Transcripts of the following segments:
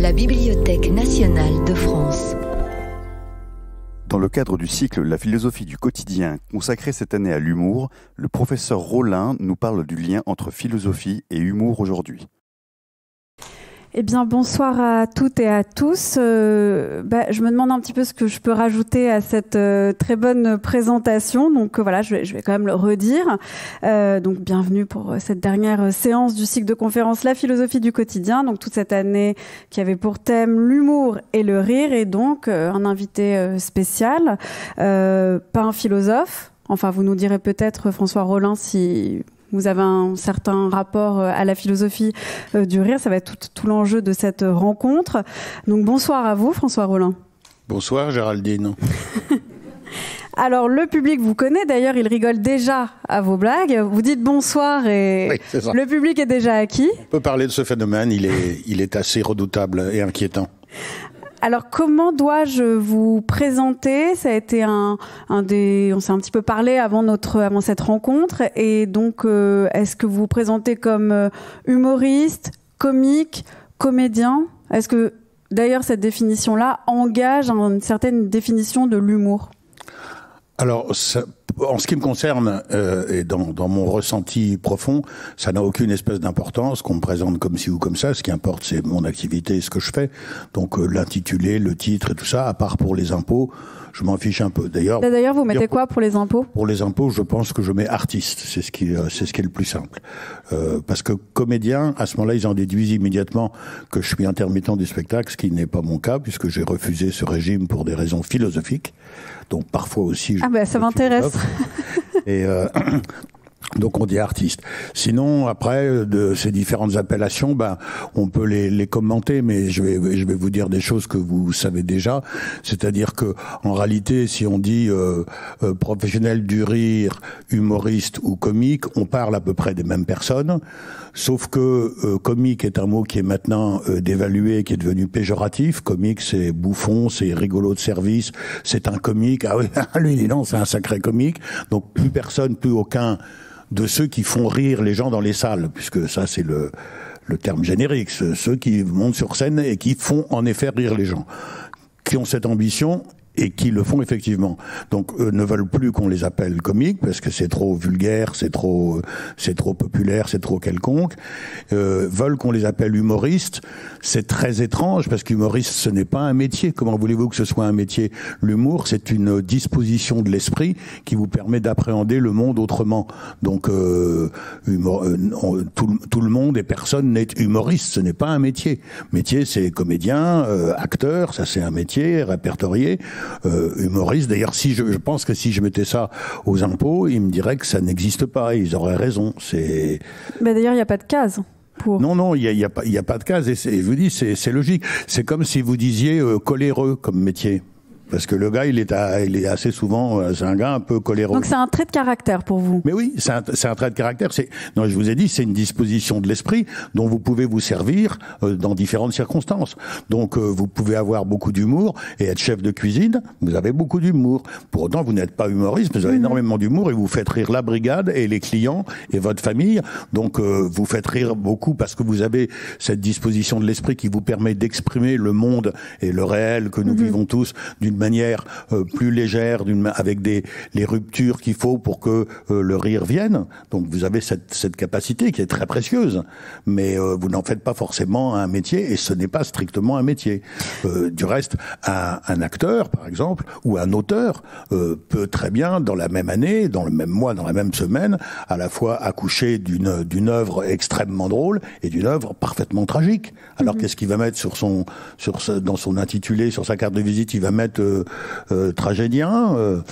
La Bibliothèque nationale de France. Dans le cadre du cycle La philosophie du quotidien consacré cette année à l'humour, le professeur Rollin nous parle du lien entre philosophie et humour aujourd'hui. Eh bien, bonsoir à toutes et à tous. Je me demande un petit peu ce que je peux rajouter à cette très bonne présentation. Donc voilà, je vais quand même le redire. Donc bienvenue pour cette dernière séance du cycle de conférences La philosophie du quotidien. Donc toute cette année qui avait pour thème l'humour et le rire, et donc un invité spécial, pas un philosophe. Enfin, vous nous direz peut-être, François Rollin, si vous avez un certain rapport à la philosophie du rire. Ça va être tout l'enjeu de cette rencontre. Donc bonsoir à vous, François Rollin. Bonsoir, Géraldine. Alors, le public vous connaît. D'ailleurs, il rigole déjà à vos blagues. Vous dites bonsoir et oui, c'est ça. Le public est déjà acquis. On peut parler de ce phénomène. Il est assez redoutable et inquiétant. Alors, comment dois-je vous présenter ? Ça a été on s'est un petit peu parlé avant cette rencontre. Et donc, est-ce que vous vous présentez comme humoriste, comique, comédien ? Est-ce que, d'ailleurs, cette définition-là engage une certaine définition de l'humour ? Alors, en ce qui me concerne, et dans mon ressenti profond, ça n'a aucune espèce d'importance qu'on me présente comme ci ou comme ça. Ce qui importe, c'est mon activité et ce que je fais. Donc, l'intitulé, le titre et tout ça, à part pour les impôts, je m'en fiche un peu. D'ailleurs, vous mettez quoi pour les impôts ? Pour les impôts, je pense que je mets artiste. C'est ce qui est le plus simple. Parce que comédien, à ce moment-là, ils en déduisent immédiatement que je suis intermittent du spectacle, ce qui n'est pas mon cas, puisque j'ai refusé ce régime pour des raisons philosophiques. Donc parfois aussi... ça m'intéresse. Et donc on dit artiste. Sinon, après, de ces différentes appellations, on peut les commenter, mais je vais vous dire des choses que vous savez déjà. C'est-à-dire que, en réalité, si on dit professionnel du rire, humoriste ou comique, on parle à peu près des mêmes personnes. Sauf que comique est un mot qui est maintenant dévalué, qui est devenu péjoratif. Comique, c'est bouffon, c'est rigolo de service, c'est un comique. Ah oui, lui, dis donc, c'est un sacré comique. Donc plus aucun de ceux qui font rire les gens dans les salles, puisque ça c'est le terme générique, ceux qui montent sur scène et qui font en effet rire les gens, qui ont cette ambition et qui le font effectivement. Donc eux ne veulent plus qu'on les appelle comiques parce que c'est trop vulgaire, c'est trop populaire, c'est trop quelconque. Veulent qu'on les appelle humoristes. C'est très étrange parce qu'humoriste ce n'est pas un métier. Comment voulez-vous que ce soit un métier ? L'humour, c'est une disposition de l'esprit qui vous permet d'appréhender le monde autrement. Donc tout le monde et personne n'est humoriste. Ce n'est pas un métier. Métier, c'est comédien, acteur, ça c'est un métier répertorié. Humoriste. D'ailleurs, je pense que si je mettais ça aux impôts, ils me diraient que ça n'existe pas. Ils auraient raison. D'ailleurs, il n'y a pas de case. Non, il y a pas de case. Et je vous dis, c'est logique. C'est comme si vous disiez coléreux comme métier. Parce que le gars, il est assez souvent, c'est un gars un peu coléreux. Donc c'est un trait de caractère pour vous. Mais oui, c'est un trait de caractère. Non, je vous ai dit, c'est une disposition de l'esprit dont vous pouvez vous servir dans différentes circonstances. Donc vous pouvez avoir beaucoup d'humour et être chef de cuisine, vous avez beaucoup d'humour. Pour autant, vous n'êtes pas humoriste, mais vous avez énormément d'humour et vous faites rire la brigade et les clients et votre famille. Donc vous faites rire beaucoup parce que vous avez cette disposition de l'esprit qui vous permet d'exprimer le monde et le réel que nous vivons tous d'une manière plus légère, avec les ruptures qu'il faut pour que le rire vienne. Donc vous avez cette capacité qui est très précieuse, mais vous n'en faites pas forcément un métier, et ce n'est pas strictement un métier. Du reste, un acteur, par exemple, ou un auteur peut très bien, dans la même année, dans le même mois, dans la même semaine, à la fois accoucher d'une œuvre extrêmement drôle et d'une œuvre parfaitement tragique. Alors qu'est-ce qu'il va mettre dans son intitulé, sur sa carte de visite, il va mettre tragédien.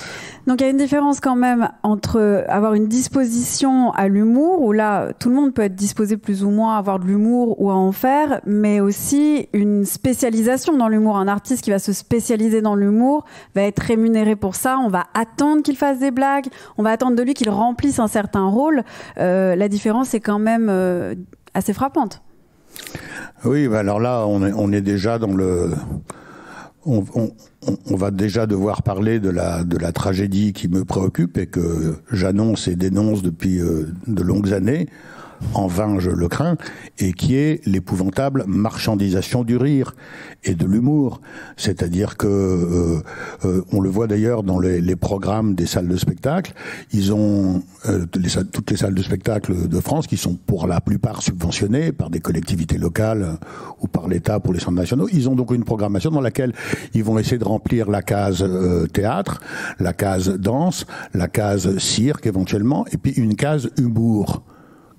Donc il y a une différence quand même entre avoir une disposition à l'humour, où là tout le monde peut être disposé plus ou moins à avoir de l'humour ou à en faire, mais aussi une spécialisation dans l'humour. Un artiste qui va se spécialiser dans l'humour va être rémunéré pour ça, on va attendre qu'il fasse des blagues, on va attendre de lui qu'il remplisse un certain rôle. La différence est quand même assez frappante. Oui, alors là on est déjà dans le... On va déjà devoir parler de la tragédie qui me préoccupe et que j'annonce et dénonce depuis de longues années. en vain je le crains, et qui est l'épouvantable marchandisation du rire et de l'humour. C'est-à-dire que, on le voit d'ailleurs dans les programmes des salles de spectacle, ils ont toutes les salles de spectacle de France qui sont pour la plupart subventionnées par des collectivités locales ou par l'État pour les centres nationaux. Ils ont donc une programmation dans laquelle ils vont essayer de remplir la case théâtre, la case danse, la case cirque éventuellement, et puis une case humour.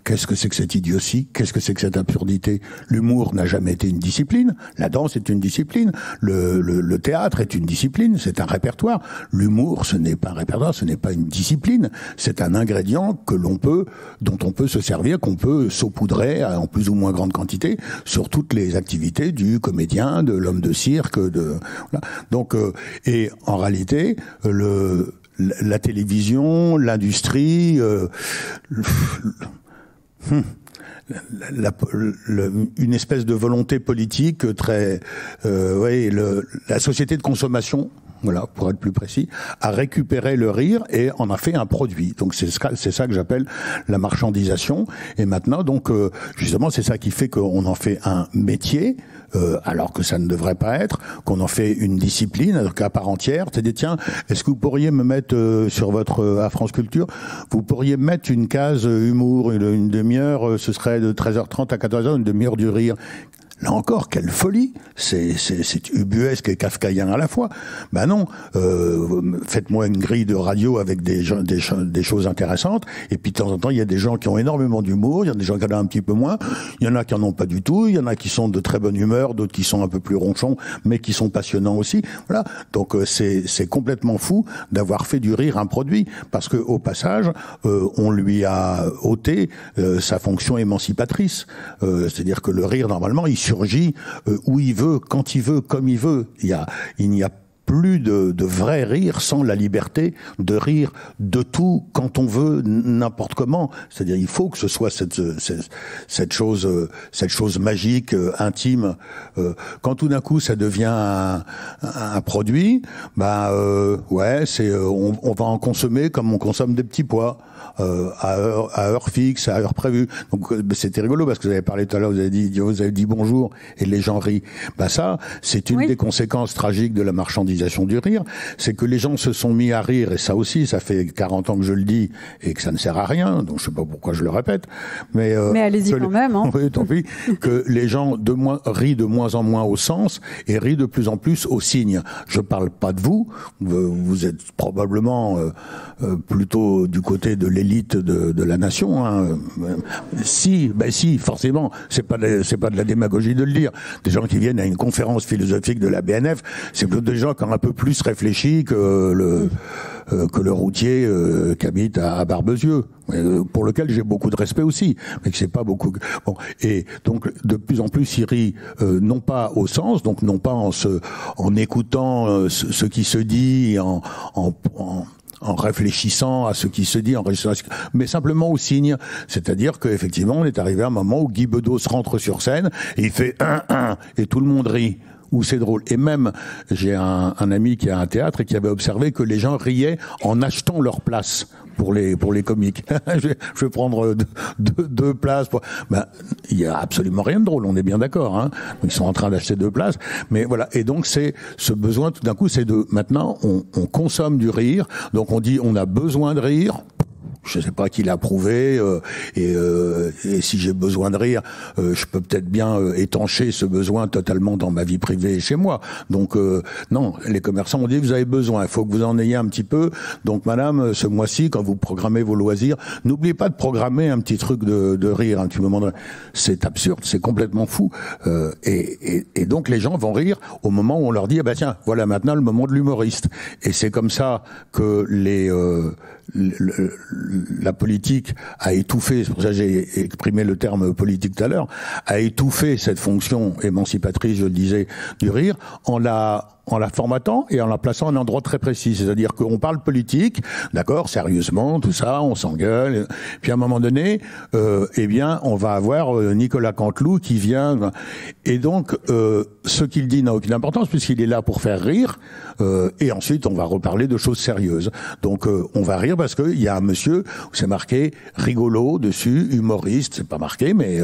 Qu'est-ce que c'est que cette idiotie? Qu'est-ce que c'est que cette absurdité? L'humour n'a jamais été une discipline. La danse est une discipline. Le théâtre est une discipline. C'est un répertoire. L'humour, ce n'est pas un répertoire, ce n'est pas une discipline. C'est un ingrédient dont on peut se servir, qu'on peut saupoudrer en plus ou moins grande quantité sur toutes les activités du comédien, de l'homme de cirque, voilà. Donc, et en réalité, la télévision, l'industrie, une espèce de volonté politique très, la société de consommation, voilà, pour être plus précis, a récupéré le rire et en a fait un produit. Donc c'est ça que j'appelle la marchandisation. Et maintenant, donc justement, c'est ça qui fait qu'on en fait un métier, alors que ça ne devrait pas être, qu'on en fait une discipline, alors qu'à part entière. C'est-à-dire, tiens, est-ce que vous pourriez me mettre sur votre à France Culture, vous pourriez mettre une case humour, une demi-heure, ce serait de 13h30 à 14h, une demi-heure du rire. Là encore, quelle folie! C'est ubuesque et kafkaïen à la fois. Ben non, faites-moi une grille de radio avec des choses intéressantes, et puis de temps en temps, il y a des gens qui ont énormément d'humour, il y a des gens qui en ont un petit peu moins, il y en a qui en ont pas du tout, il y en a qui sont de très bonne humeur, d'autres qui sont un peu plus ronchons, mais qui sont passionnants aussi. Voilà. Donc c'est complètement fou d'avoir fait du rire un produit, parce que au passage, on lui a ôté sa fonction émancipatrice. C'est-à-dire que le rire, normalement, il surgit où il veut, quand il veut, comme il veut. Il n'y a plus de vrai rire sans la liberté de rire de tout, quand on veut, n'importe comment. C'est-à-dire, il faut que ce soit cette chose magique, intime. Quand tout d'un coup ça devient un produit, ouais, on va en consommer comme on consomme des petits pois. À heure fixe, à heure prévue. Donc c'était rigolo parce que vous avez parlé tout à l'heure, vous avez dit bonjour et les gens rient. Ça, c'est une des conséquences tragiques de la marchandisation du rire, c'est que les gens se sont mis à rire, et ça aussi, ça fait 40 ans que je le dis et que ça ne sert à rien, donc je sais pas pourquoi je le répète. Mais allez-y quand même. Hein. Oui, tant pis. Que les gens rient de moins en moins au sens et rient de plus en plus au signe. Je parle pas de vous. Vous êtes probablement plutôt du côté de l'élite de la nation. Hein. Si, forcément. C'est pas de la démagogie de le dire. Des gens qui viennent à une conférence philosophique de la BNF, c'est plutôt des gens qui ont un peu plus réfléchi que le routier qui habite à Barbezieux, pour lequel j'ai beaucoup de respect aussi, mais que c'est pas beaucoup. Bon, et donc de plus en plus il rit non pas au sens, donc non pas en écoutant ce qui se dit, en réfléchissant à ce qui se dit, mais simplement au signe. C'est-à-dire qu'effectivement, on est arrivé à un moment où Guy Bedos rentre sur scène et il fait 1-1 et tout le monde rit. Où c'est drôle. Et même, j'ai un ami qui a un théâtre et qui avait observé que les gens riaient en achetant leur place pour les comiques. je vais prendre deux places. Il y a absolument rien de drôle, on est bien d'accord. Hein. Ils sont en train d'acheter 2 places. Mais voilà. Et donc, c'est ce besoin, tout d'un coup, maintenant, on consomme du rire. Donc, on dit, on a besoin de rire. Je sais pas qui l'a prouvé, et si j'ai besoin de rire, je peux peut-être bien étancher ce besoin totalement dans ma vie privée et chez moi. Donc non, les commerçants ont dit vous avez besoin, il faut que vous en ayez un petit peu. Donc madame, ce mois-ci, quand vous programmez vos loisirs, n'oubliez pas de programmer un petit truc de rire, un petit moment de... C'est absurde, c'est complètement fou. Et donc les gens vont rire au moment où on leur dit tiens, voilà maintenant le moment de l'humoriste. Et c'est comme ça que la politique a étouffé, c'est pour ça que j'ai exprimé le terme politique tout à l'heure, a étouffé cette fonction émancipatrice, je le disais, du rire, en en la formatant et en la plaçant à un endroit très précis. C'est-à-dire qu'on parle politique, d'accord, sérieusement, tout ça, on s'engueule. Puis à un moment donné, eh bien, on va avoir Nicolas Canteloup qui vient. Et donc, ce qu'il dit n'a aucune importance puisqu'il est là pour faire rire. Et ensuite, on va reparler de choses sérieuses. Donc, on va rire parce qu'il y a un monsieur où c'est marqué rigolo dessus, humoriste. C'est pas marqué, mais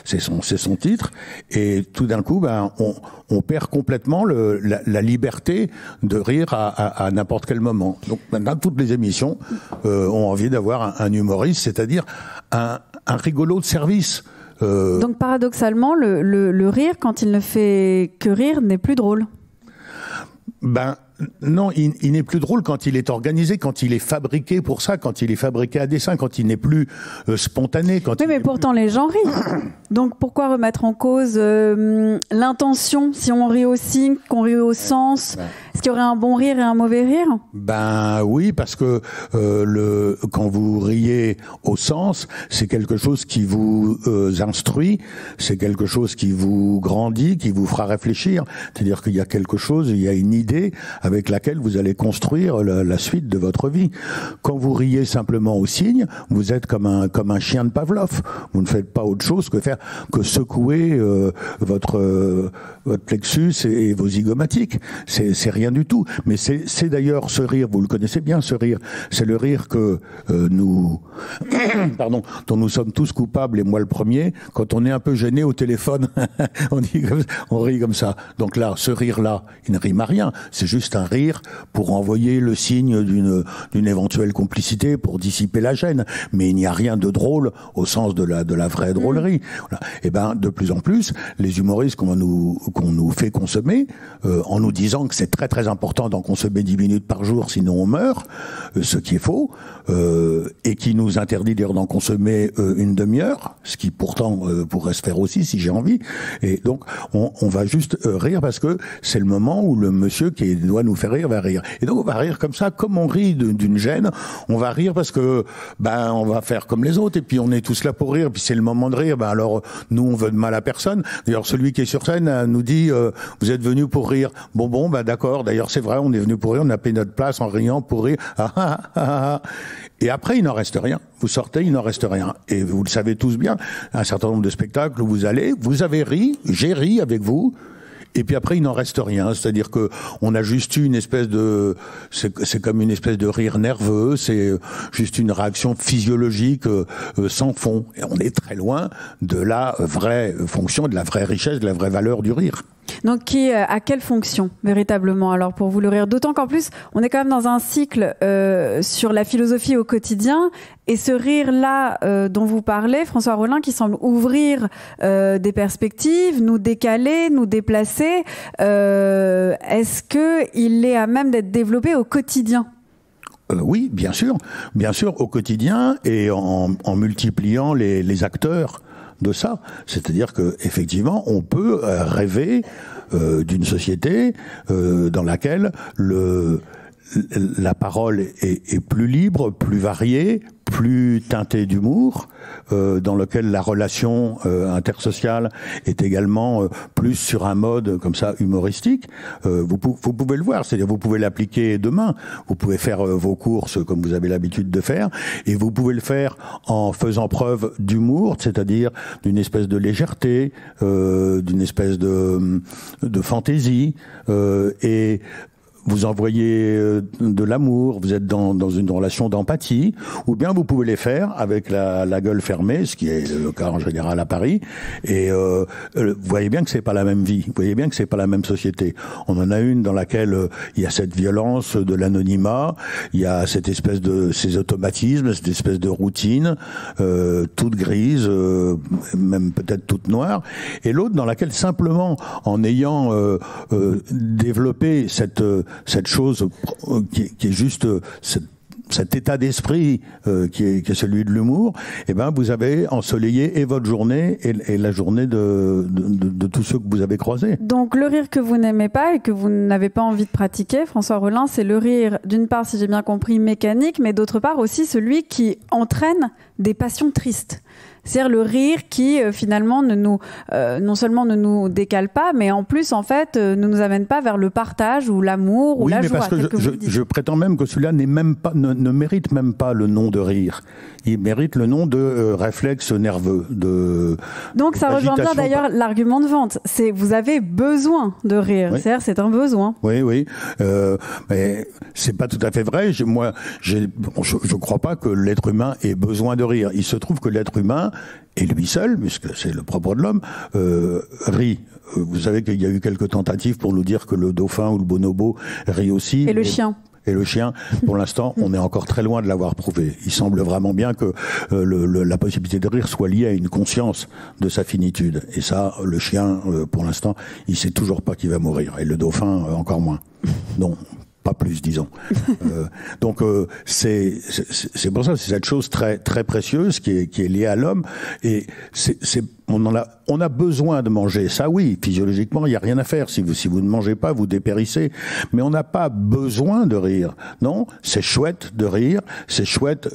c'est son titre. Et tout d'un coup, ben, on perd complètement la liberté de rire à n'importe quel moment. Donc maintenant, toutes les émissions ont envie d'avoir un humoriste, c'est-à-dire un rigolo de service. Donc paradoxalement, le rire, quand il ne fait que rire, n'est plus drôle. Ben non, il n'est plus drôle quand il est organisé, quand il est fabriqué pour ça, quand il est fabriqué à dessein, quand il n'est plus spontané. Oui, mais pourtant les gens rient. Donc pourquoi remettre en cause l'intention? Si on rit au signe, qu'on rit au sens, est-ce qu'il y aurait un bon rire et un mauvais rire? Ben oui, parce que quand vous riez au sens, c'est quelque chose qui vous instruit, c'est quelque chose qui vous grandit, qui vous fera réfléchir. C'est-à-dire qu'il y a quelque chose, il y a une idée avec laquelle vous allez construire la suite de votre vie. Quand vous riez simplement au signe, vous êtes comme un chien de Pavlov. Vous ne faites pas autre chose que secouer votre plexus et vos zygomatiques. C'est rien du tout. Mais c'est d'ailleurs ce rire, vous le connaissez bien, ce rire. C'est le rire que dont nous sommes tous coupables, et moi le premier, quand on est un peu gêné au téléphone, on rit comme ça. Donc là, ce rire-là, il ne rime à rien. C'est juste un rire pour envoyer le signe d'une éventuelle complicité, pour dissiper la gêne. Mais il n'y a rien de drôle au sens de la vraie drôlerie. Voilà. Et ben, de plus en plus, les humoristes qu'on nous fait consommer, en nous disant que c'est très très important d'en consommer 10 minutes par jour, sinon on meurt, ce qui est faux, et qui nous interdit d'ailleurs d'en consommer une demi-heure, ce qui pourtant pourrait se faire aussi si j'ai envie. Et donc, on va juste rire parce que c'est le moment où le monsieur qui doit nous faire rire va rire. Et donc, on va rire comme ça, comme on rit d'une gêne, on va rire parce que, ben, on va faire comme les autres, et puis on est tous là pour rire, puis c'est le moment de rire, ben alors, nous, on veut de mal à personne. D'ailleurs, celui qui est sur scène nous dit, vous êtes venu pour rire. Bon, ben d'accord, d'ailleurs, c'est vrai, on est venu pour rire, on a payé notre place en riant pour rire. Et après, il n'en reste rien. Vous sortez, il n'en reste rien. Et vous le savez tous bien, un certain nombre de spectacles où vous allez, vous avez ri, j'ai ri avec vous, et puis après, il n'en reste rien. C'est-à-dire que on a juste eu une espèce de, c'est comme une espèce de rire nerveux, c'est juste une réaction physiologique sans fond. Et on est très loin de la vraie fonction, de la vraie richesse, de la vraie valeur du rire. Donc, qui a quelle fonction, véritablement, alors, pour vous, le rire? D'autant qu'en plus, on est quand même dans un cycle sur la philosophie au quotidien, et ce rire-là dont vous parlez, François Rollin, qui semble ouvrir des perspectives, nous décaler, nous déplacer, est-ce qu'il est à même d'être développé au quotidien? Oui, bien sûr, au quotidien, et en multipliant les acteurs de ça. C'est-à-dire que effectivement, on peut rêver d'une société dans laquelle la parole est plus libre, plus variée, plus teintée d'humour, dans lequel la relation intersociale est également plus sur un mode comme ça humoristique. Vous pouvez le voir, c'est-à-dire vous pouvez l'appliquer demain. Vous pouvez faire vos courses comme vous avez l'habitude de faire, et vous pouvez le faire en faisant preuve d'humour, c'est-à-dire d'une espèce de légèreté, d'une espèce de fantaisie, et vous envoyez de l'amour, vous êtes dans une relation d'empathie, ou bien vous pouvez les faire avec la gueule fermée, ce qui est le cas en général à Paris, et vous voyez bien que c'est pas la même vie, vous voyez bien que c'est pas la même société. On en a une dans laquelle il y a cette violence de l'anonymat, il y a cette espèce de ces automatismes, cette espèce de routine toute grise, même peut-être toute noire, et l'autre dans laquelle simplement en ayant développé cette chose qui est juste cet état d'esprit qui est celui de l'humour, eh ben vous avez ensoleillé et votre journée et la journée de tous ceux que vous avez croisés. Donc le rire que vous n'aimez pas et que vous n'avez pas envie de pratiquer, François Rollin, c'est le rire, d'une part, si j'ai bien compris, mécanique, mais d'autre part aussi celui qui entraîne des passions tristes. C'est-à-dire le rire qui finalement non seulement ne nous décale pas, mais en plus en fait ne nous amène pas vers le partage ou l'amour ou la joie. Oui, mais parce que je prétends même que celui-là ne mérite même pas le nom de rire. Il mérite le nom de réflexe nerveux. Donc ça rejoint bien d'ailleurs l'argument de vente. C'est vous avez besoin de rire. Oui. C'est-à-dire c'est un besoin. Oui. Mais c'est pas tout à fait vrai. Je crois pas que l'être humain ait besoin de rire. Il se trouve que l'être humain, et lui seul, puisque c'est le propre de l'homme, rit. Vous savez qu'il y a eu quelques tentatives pour nous dire que le dauphin ou le bonobo rit aussi. Et le chien. Et le chien, pour l'instant, on est encore très loin de l'avoir prouvé. Il semble vraiment bien que la possibilité de rire soit liée à une conscience de sa finitude. Et ça, le chien, pour l'instant, il sait toujours pas qu'il va mourir. Et le dauphin, encore moins. Non. Pas plus, disons. Donc c'est pour ça, c'est cette chose très très précieuse qui est liée à l'homme, et on a besoin de manger. Ça, oui, physiologiquement, il y a rien à faire. Si vous ne mangez pas, vous dépérissez. Mais on n'a pas besoin de rire. Non, c'est chouette de rire. C'est chouette.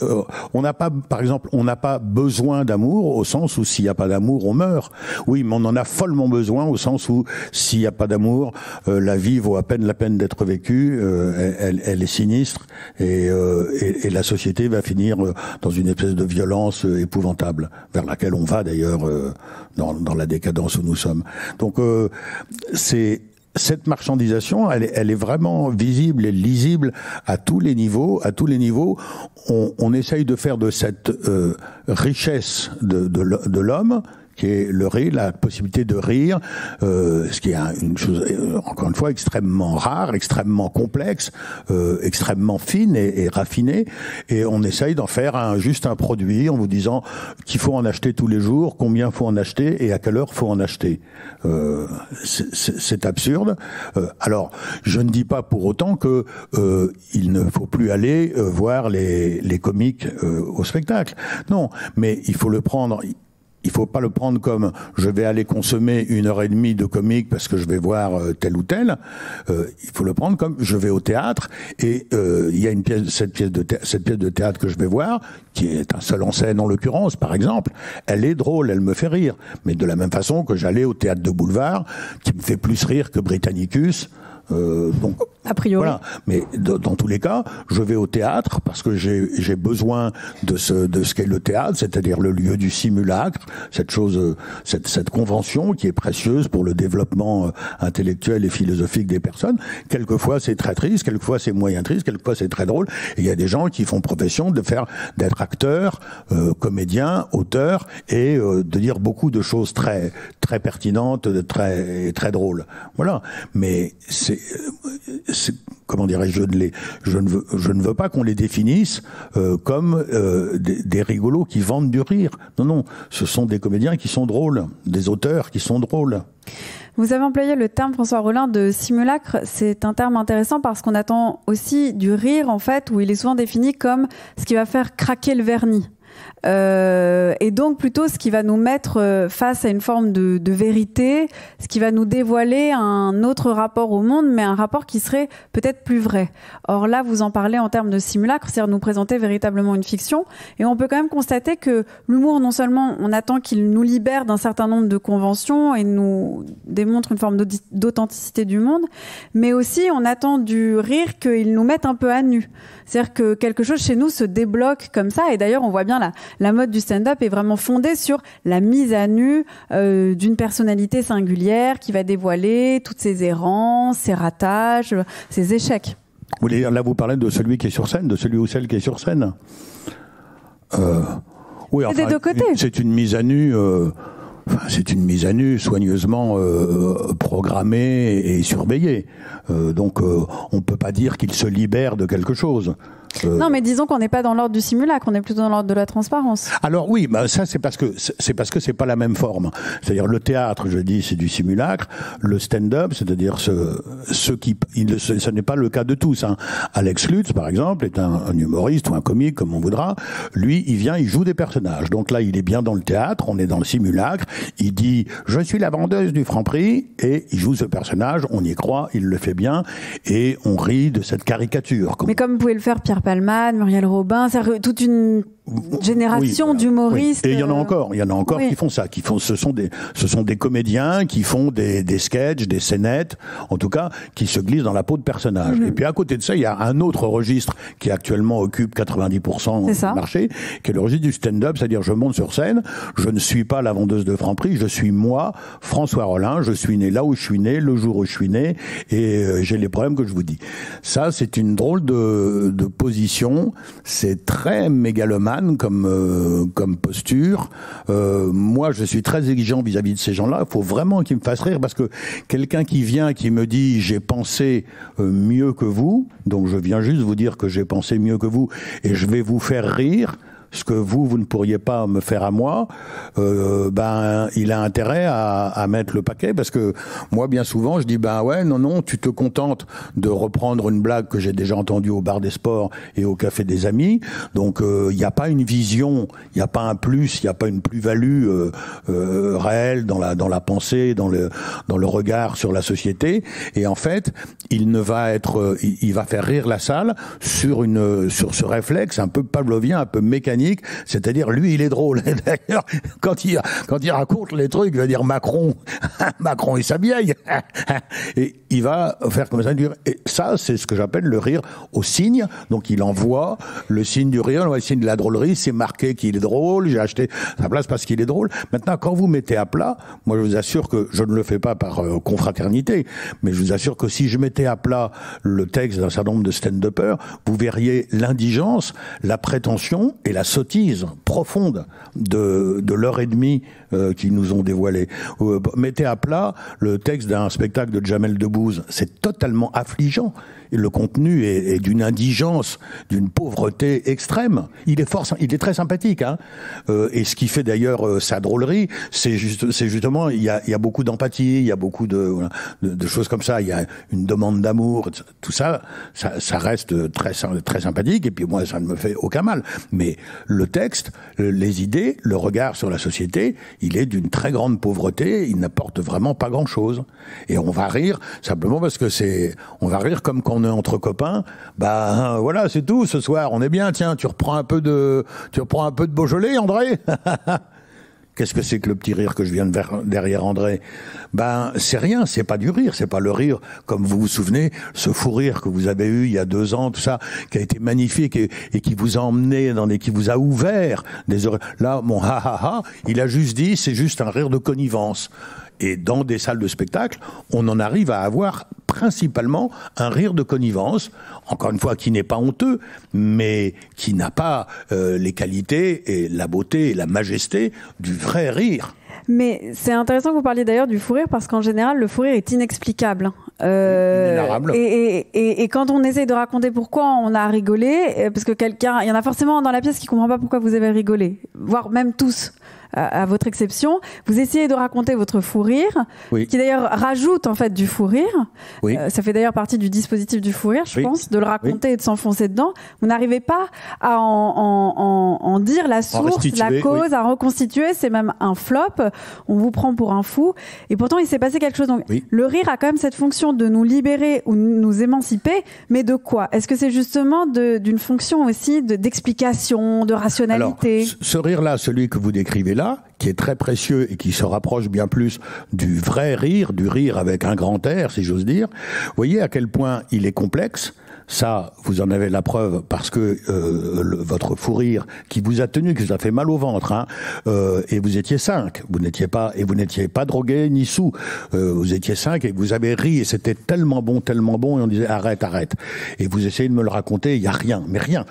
On n'a pas, par exemple, on n'a pas besoin d'amour au sens où s'il n'y a pas d'amour, on meurt. Oui, mais on en a follement besoin au sens où s'il n'y a pas d'amour, la vie vaut à peine la peine d'être vécue. Elle est sinistre et la société va finir dans une espèce de violence épouvantable vers laquelle on va d'ailleurs dans la décadence où nous sommes. Donc cette marchandisation, elle est vraiment visible et lisible à tous les niveaux. À tous les niveaux, on essaye de faire de cette richesse de l'homme, qui est le rire, la possibilité de rire, ce qui est une chose, encore une fois, extrêmement rare, extrêmement complexe, extrêmement fine et raffinée, et on essaye d'en faire juste un produit en vous disant qu'il faut en acheter tous les jours, combien faut en acheter et à quelle heure faut en acheter. C'est absurde. Alors, je ne dis pas pour autant que il ne faut plus aller voir les comiques au spectacle. Non, mais il faut le prendre. Il faut pas le prendre comme je vais aller consommer 1h30 de comique parce que je vais voir tel ou tel. Il faut le prendre comme je vais au théâtre et il y a cette pièce de théâtre que je vais voir, qui est un seul en scène en l'occurrence, par exemple. Elle est drôle, elle me fait rire, mais de la même façon que j'allais au théâtre de boulevard, qui me fait plus rire que Britannicus. Donc, a priori. Voilà. Mais dans tous les cas, je vais au théâtre parce que j'ai besoin de ce qu'est le théâtre, c'est-à-dire le lieu du simulacre, cette chose, cette convention qui est précieuse pour le développement intellectuel et philosophique des personnes. Quelquefois c'est très triste, quelquefois c'est moyen triste, quelquefois c'est très drôle. Et il y a des gens qui font profession d'être acteurs, comédiens, auteurs et de dire beaucoup de choses très très pertinentes, très drôles. Voilà. Mais comment dirais-je, je ne veux pas qu'on les définisse comme des rigolos qui vendent du rire. Non, ce sont des comédiens qui sont drôles, des auteurs qui sont drôles. Vous avez employé le terme, François Rollin, de simulacre. C'est un terme intéressant parce qu'on attend aussi du rire, en fait, où il est souvent défini comme ce qui va faire craquer le vernis. Et donc plutôt ce qui va nous mettre face à une forme de vérité, ce qui va nous dévoiler un autre rapport au monde, mais un rapport qui serait peut-être plus vrai. Or là, vous en parlez en termes de simulacre, c'est-à-dire nous présenter véritablement une fiction, et on peut quand même constater que l'humour, non seulement on attend qu'il nous libère d'un certain nombre de conventions et nous démontre une forme d'authenticité du monde, mais aussi on attend du rire qu'il nous mette un peu à nu. C'est-à-dire que quelque chose chez nous se débloque comme ça, et d'ailleurs on voit bien la mode du stand-up est vraiment fondée sur la mise à nu d'une personnalité singulière qui va dévoiler toutes ses errances, ses ratages, ses échecs. Là, vous parlez de celui qui est sur scène, de celui ou celle qui est sur scène. Oui, enfin, des deux côtés. C'est une mise à nu. C'est une mise à nu soigneusement programmée et surveillée. Donc, on peut pas dire qu'il se libère de quelque chose. Non, mais disons qu'on n'est pas dans l'ordre du simulacre, on est plutôt dans l'ordre de la transparence. Alors oui, ça c'est parce que c'est pas la même forme. C'est-à-dire le théâtre, je dis, c'est du simulacre. Le stand-up, c'est-à-dire ce n'est pas le cas de tous. Hein. Alex Lutz, par exemple, est un humoriste ou un comique, comme on voudra. Lui, il joue des personnages. Donc là, il est bien dans le théâtre, on est dans le simulacre. Il dit, je suis la vendeuse du Franprix, et il joue ce personnage. On y croit, il le fait bien, et on rit de cette caricature. Mais comme vous pouvez le faire Pierre Palmade, Muriel Robin, c'est toute une génération d'humoristes. Oui. Et il y en a encore qui font ça, ce sont des comédiens qui font des sketchs, des scénettes, en tout cas, qui se glissent dans la peau de personnages. Et puis à côté de ça, il y a un autre registre qui actuellement occupe 90% du marché, qui est le registre du stand-up, c'est-à-dire je monte sur scène, je ne suis pas la vendeuse de Franprix, je suis moi, François Rollin, je suis né là où je suis né, le jour où je suis né, et j'ai les problèmes que je vous dis. Ça, c'est une drôle de position, c'est très mégalomane comme posture. Moi, je suis très exigeant vis-à-vis de ces gens-là. Il faut vraiment qu'ils me fassent rire, parce que quelqu'un qui vient, qui me dit j'ai pensé mieux que vous, donc je viens juste vous dire que j'ai pensé mieux que vous et je vais vous faire rire, ce que vous ne pourriez pas me faire à moi, il a intérêt à mettre le paquet, parce que moi, bien souvent, je dis, non, tu te contentes de reprendre une blague que j'ai déjà entendue au bar des sports et au café des amis, donc il n'y a pas une vision, il n'y a pas un plus, il n'y a pas une plus-value réelle dans la pensée, dans le regard sur la société, et en fait, il va faire rire la salle sur ce réflexe un peu pavlovien, un peu mécanique, c'est-à-dire lui il est drôle. D'ailleurs, quand il raconte les trucs, il va dire Macron et sa vieille, et il va faire comme ça. Et ça, c'est ce que j'appelle le rire au signe. Donc il envoie le signe du rire, le signe de la drôlerie, c'est marqué qu'il est drôle, j'ai acheté sa place parce qu'il est drôle. Maintenant, quand vous mettez à plat, moi je vous assure que je ne le fais pas par confraternité, mais je vous assure que si je mettais à plat le texte d'un certain nombre de stand-uppers, vous verriez l'indigence, la prétention et la sottise profonde de l'heure et demie qu'ils nous ont dévoilé. Mettez à plat le texte d'un spectacle de Jamel Debbouze, c'est totalement affligeant. Et le contenu est d'une indigence, d'une pauvreté extrême. Il est très sympathique, hein. Et ce qui fait d'ailleurs sa drôlerie, c'est justement il y a beaucoup d'empathie, il y a beaucoup de choses comme ça. Il y a une demande d'amour, tout ça reste très sympathique. Et puis moi, ça ne me fait aucun mal. Mais le texte, les idées, le regard sur la société, il est d'une très grande pauvreté. Il n'apporte vraiment pas grand-chose. Et on va rire simplement parce que on va rire comme quand on est entre copains. Voilà, c'est tout. Ce soir, on est bien. Tiens, tu reprends un peu de Beaujolais, André. Qu'est-ce que c'est que le petit rire que je viens de faire derrière André? C'est rien, c'est pas du rire, c'est pas le rire, comme vous vous souvenez, ce fou rire que vous avez eu il y a 2 ans, tout ça, qui a été magnifique et qui vous a emmené qui vous a ouvert des oreilles. Là, mon ha, il a juste dit, c'est juste un rire de connivence. Et dans des salles de spectacle, on en arrive à avoir principalement un rire de connivence, encore une fois, qui n'est pas honteux, mais qui n'a pas les qualités et la beauté et la majesté du vrai rire. Mais c'est intéressant que vous parliez d'ailleurs du fou rire, parce qu'en général, le fou rire est inexplicable. Inarrable. Et quand on essaye de raconter pourquoi on a rigolé, parce que il y en a forcément dans la pièce qui comprend pas pourquoi vous avez rigolé, voire même tous. À votre exception, vous essayez de raconter votre fou rire, qui d'ailleurs rajoute en fait du fou rire. Oui. Ça fait d'ailleurs partie du dispositif du fou rire, je pense, de le raconter et de s'enfoncer dedans. Vous n'arrivez pas à en dire la source, la cause, à reconstituer. C'est même un flop. On vous prend pour un fou. Et pourtant, il s'est passé quelque chose. Donc, le rire a quand même cette fonction de nous libérer ou nous émanciper. Mais de quoi? Est-ce que c'est justement d'une fonction aussi d'explication, de rationalité? Alors, ce rire-là, celui que vous décrivez là, qui est très précieux et qui se rapproche bien plus du vrai rire, du rire avec un grand R, si j'ose dire. Vous voyez à quel point il est complexe. Ça, vous en avez la preuve parce que votre fou rire qui vous a tenu, qui vous a fait mal au ventre, hein, et vous étiez 5, vous n'étiez pas drogué ni sous, vous étiez 5 et vous avez ri et c'était tellement bon et on disait arrête. Et vous essayez de me le raconter, il y a rien, mais rien.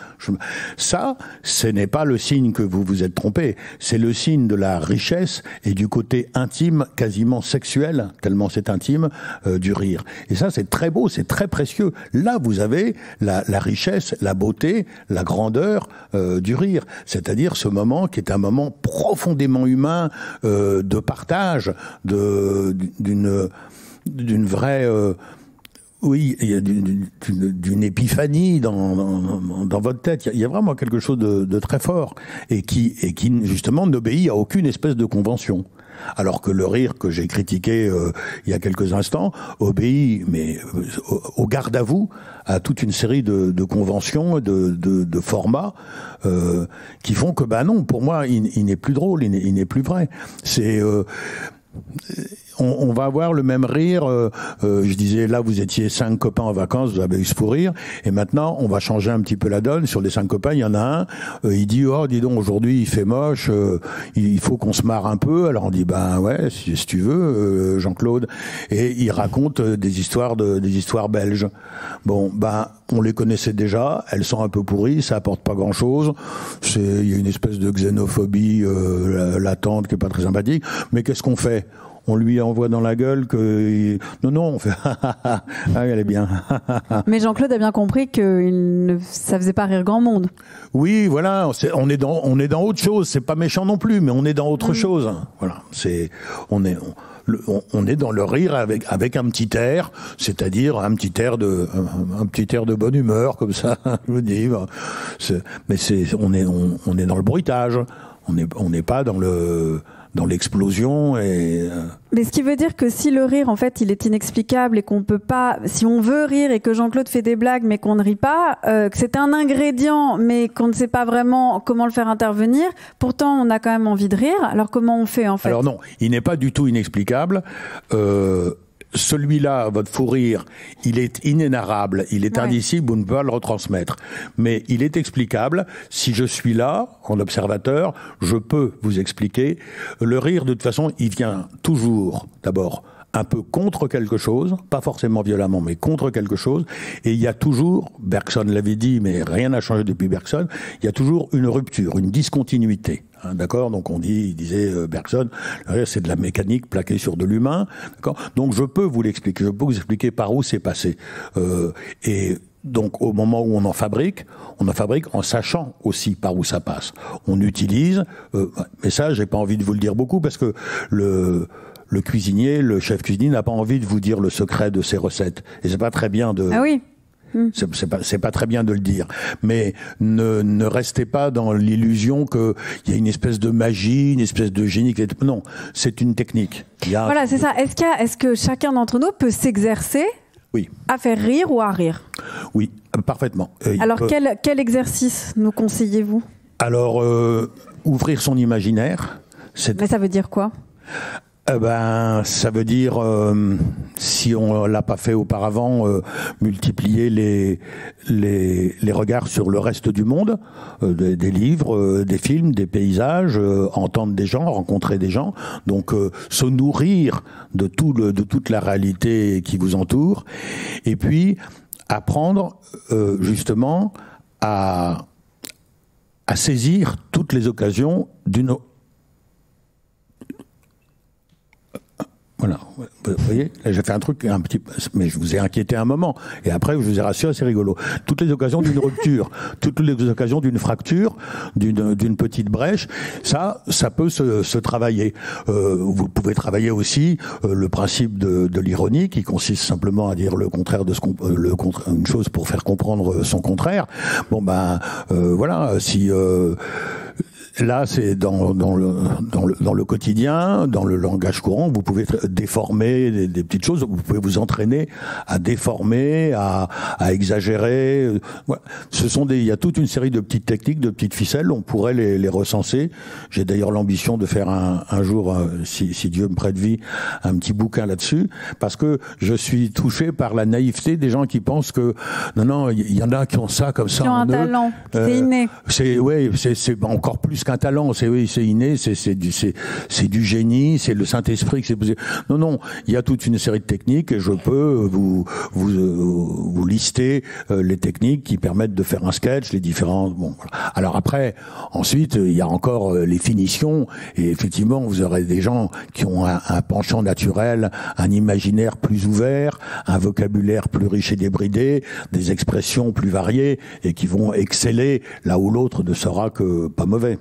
Ça, ce n'est pas le signe que vous vous êtes trompé, c'est le signe de la richesse et du côté intime, quasiment sexuel, tellement c'est intime, du rire. Et ça, c'est très beau, c'est très précieux. Là, vous avez la richesse, la beauté, la grandeur du rire. C'est-à-dire ce moment qui est un moment profondément humain, de partage, d'une vraie... d'une épiphanie dans votre tête. Il y a vraiment quelque chose de très fort et qui justement n'obéit à aucune espèce de convention. Alors que le rire que j'ai critiqué il y a quelques instants obéit, mais au garde à vous, à toute une série de conventions, de formats qui font que, non, pour moi, il n'est plus drôle, il n'est plus vrai. C'est on va avoir le même rire. Je disais, là, vous étiez 5 copains en vacances, vous avez eu ce fou rire. Et maintenant, on va changer un petit peu la donne. Sur les 5 copains, il y en a un, il dit, oh, dis donc, aujourd'hui, il fait moche, il faut qu'on se marre un peu. Alors on dit, ouais, si tu veux, Jean-Claude. Et il raconte des histoires belges. Bon, on les connaissait déjà, elles sont un peu pourries, ça apporte pas grand-chose. Il y a une espèce de xénophobie latente qui est pas très sympathique. Mais qu'est-ce qu'on fait ? On lui envoie dans la gueule que... Non, on fait... ah, elle est bien. Mais Jean-Claude a bien compris que ça faisait pas rire grand monde. Oui, voilà, on est dans autre chose. C'est pas méchant non plus, mais on est dans autre chose. Voilà, on est dans le rire avec un petit air, c'est-à-dire un petit air de bonne humeur, comme ça, je vous dis. Mais on est dans le bruitage. On n'est pas dans l'explosion Mais ce qui veut dire que si le rire, en fait, il est inexplicable et qu'on peut pas, si on veut rire et que Jean-Claude fait des blagues mais qu'on ne rit pas, que c'est un ingrédient mais qu'on ne sait pas vraiment comment le faire intervenir, pourtant on a quand même envie de rire, alors comment on fait en fait ? Alors non, il n'est pas du tout inexplicable. Celui-là, votre fou rire, il est inénarrable, il est indicible, vous ne pouvez pas le retransmettre. Mais il est explicable. Si je suis là, en observateur, je peux vous expliquer. Le rire, de toute façon, il vient toujours, d'abord, un peu contre quelque chose, pas forcément violemment, mais contre quelque chose. Et il y a toujours, Bergson l'avait dit, mais rien n'a changé depuis Bergson, il y a toujours une rupture, une discontinuité. D'accord, donc il disait Bergson, c'est de la mécanique plaquée sur de l'humain. D'accord, donc je peux vous l'expliquer, je peux vous expliquer par où c'est passé. Et donc au moment où on en fabrique en sachant aussi par où ça passe. On utilise, mais ça, j'ai pas envie de vous le dire beaucoup parce que le cuisinier, le chef cuisinier n'a pas envie de vous dire le secret de ses recettes. Et c'est pas très bien de... Ah oui. C'est pas très bien de le dire, mais ne restez pas dans l'illusion qu'il y a une espèce de magie, une espèce de génie. Non, c'est une technique. Voilà, c'est ça. Est-ce que chacun d'entre nous peut s'exercer à faire rire ou à rire ? Oui, parfaitement. Alors quel exercice nous conseillez-vous ? Alors, ouvrir son imaginaire. Mais ça veut dire quoi ? Ça veut dire, si on l'a pas fait auparavant, multiplier les regards sur le reste du monde, des livres, des films, des paysages, entendre des gens, rencontrer des gens, donc se nourrir de toute la réalité qui vous entoure, et puis apprendre justement à saisir toutes les occasions d'une... Voilà, vous voyez, là j'ai fait un truc un petit, mais je vous ai inquiété un moment, et après je vous ai rassuré, c'est rigolo. Toutes les occasions d'une rupture, toutes les occasions d'une fracture, d'une petite brèche, ça peut se travailler. Vous pouvez travailler aussi le principe de l'ironie, qui consiste simplement à dire le contraire de une chose pour faire comprendre son contraire. Bon voilà, si là, c'est dans le quotidien, dans le langage courant, vous pouvez déformer des petites choses, vous pouvez vous entraîner à déformer, à exagérer. Voilà. Il y a toute une série de petites techniques, de petites ficelles, on pourrait les recenser. J'ai d'ailleurs l'ambition de faire un jour, si Dieu me prête vie, un petit bouquin là-dessus, parce que je suis touché par la naïveté des gens qui pensent que non, il y en a qui ont ça comme ça. Qui ont un talent, c'est inné. C'est encore plus qu'un talent, c'est inné, c'est du génie, c'est le Saint-Esprit. Non, il y a toute une série de techniques et je peux vous lister les techniques qui permettent de faire un sketch, les différents. Bon, voilà. Alors après, ensuite, il y a encore les finitions et effectivement, vous aurez des gens qui ont un penchant naturel, un imaginaire plus ouvert, un vocabulaire plus riche et débridé, des expressions plus variées et qui vont exceller là où l'autre ne sera que pas mauvais.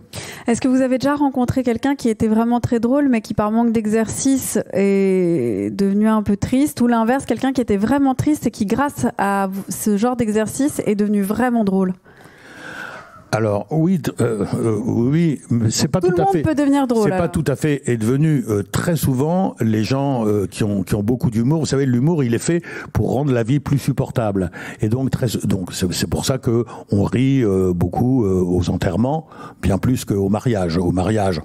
Est-ce que vous avez déjà rencontré quelqu'un qui était vraiment très drôle, mais qui par manque d'exercice est devenu un peu triste, ou l'inverse, quelqu'un qui était vraiment triste et qui, grâce à ce genre d'exercice, est devenu vraiment drôle ? Alors oui, oui, mais c'est pas tout, tout à fait. Tout le monde peut devenir drôle. C'est pas tout à fait. Est devenu très souvent les gens qui ont beaucoup d'humour. Vous savez, l'humour, il est fait pour rendre la vie plus supportable. Et donc c'est pour ça que on rit beaucoup aux enterrements, bien plus qu'au mariage. Au mariage,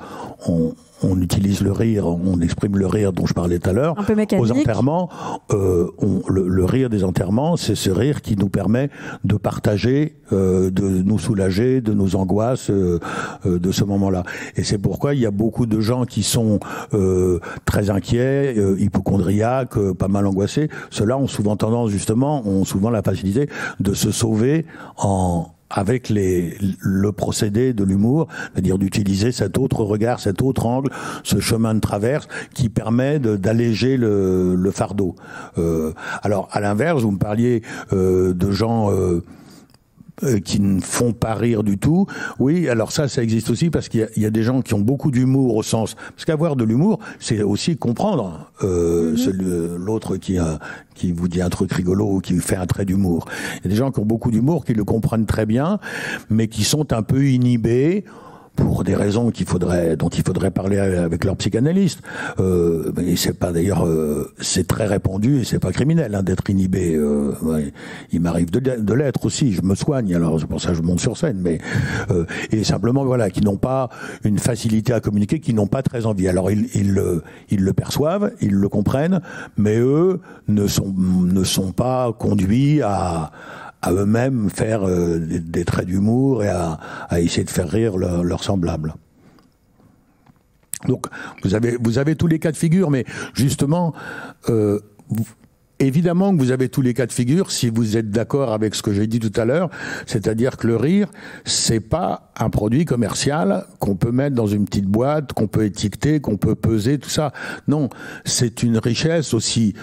on utilise le rire, on exprime le rire dont je parlais tout à l'heure. Un peu mécanique. Aux enterrements, le rire des enterrements, c'est ce rire qui nous permet de partager, de nous soulager de nos angoisses de ce moment-là. Et c'est pourquoi il y a beaucoup de gens qui sont très inquiets, hypocondriaques, pas mal angoissés. Ceux-là ont souvent la facilité de se sauver avec le procédé de l'humour, c'est-à-dire d'utiliser cet autre regard, cet autre angle, ce chemin de traverse qui permet d'alléger le fardeau. Alors, à l'inverse, vous me parliez de gens qui ne font pas rire du tout. Oui, alors ça existe aussi parce qu'il y a des gens qui ont beaucoup d'humour au sens... Parce qu'avoir de l'humour, c'est aussi comprendre l'autre qui vous dit un truc rigolo ou qui fait un trait d'humour. Il y a des gens qui ont beaucoup d'humour, qui le comprennent très bien, mais qui sont un peu inhibés pour des raisons dont il faudrait parler avec leur psychanalyste. Mais c'est pas d'ailleurs, c'est très répandu et c'est pas criminel d'être inhibé. Ouais. Il m'arrive de l'être aussi. Je me soigne, alors c'est pour ça que je monte sur scène. Mais et simplement voilà, qui n'ont pas une facilité à communiquer, qui n'ont pas très envie. Alors ils le perçoivent, ils le comprennent, mais eux ne sont pas conduits à eux-mêmes faire des traits d'humour et à essayer de faire rire leurs semblables. Donc vous avez tous les cas de figure, mais justement, évidemment que vous avez tous les cas de figure si vous êtes d'accord avec ce que j'ai dit tout à l'heure, c'est-à-dire que le rire, c'est pas un produit commercial qu'on peut mettre dans une petite boîte, qu'on peut étiqueter, qu'on peut peser, tout ça. Non, c'est une richesse aussi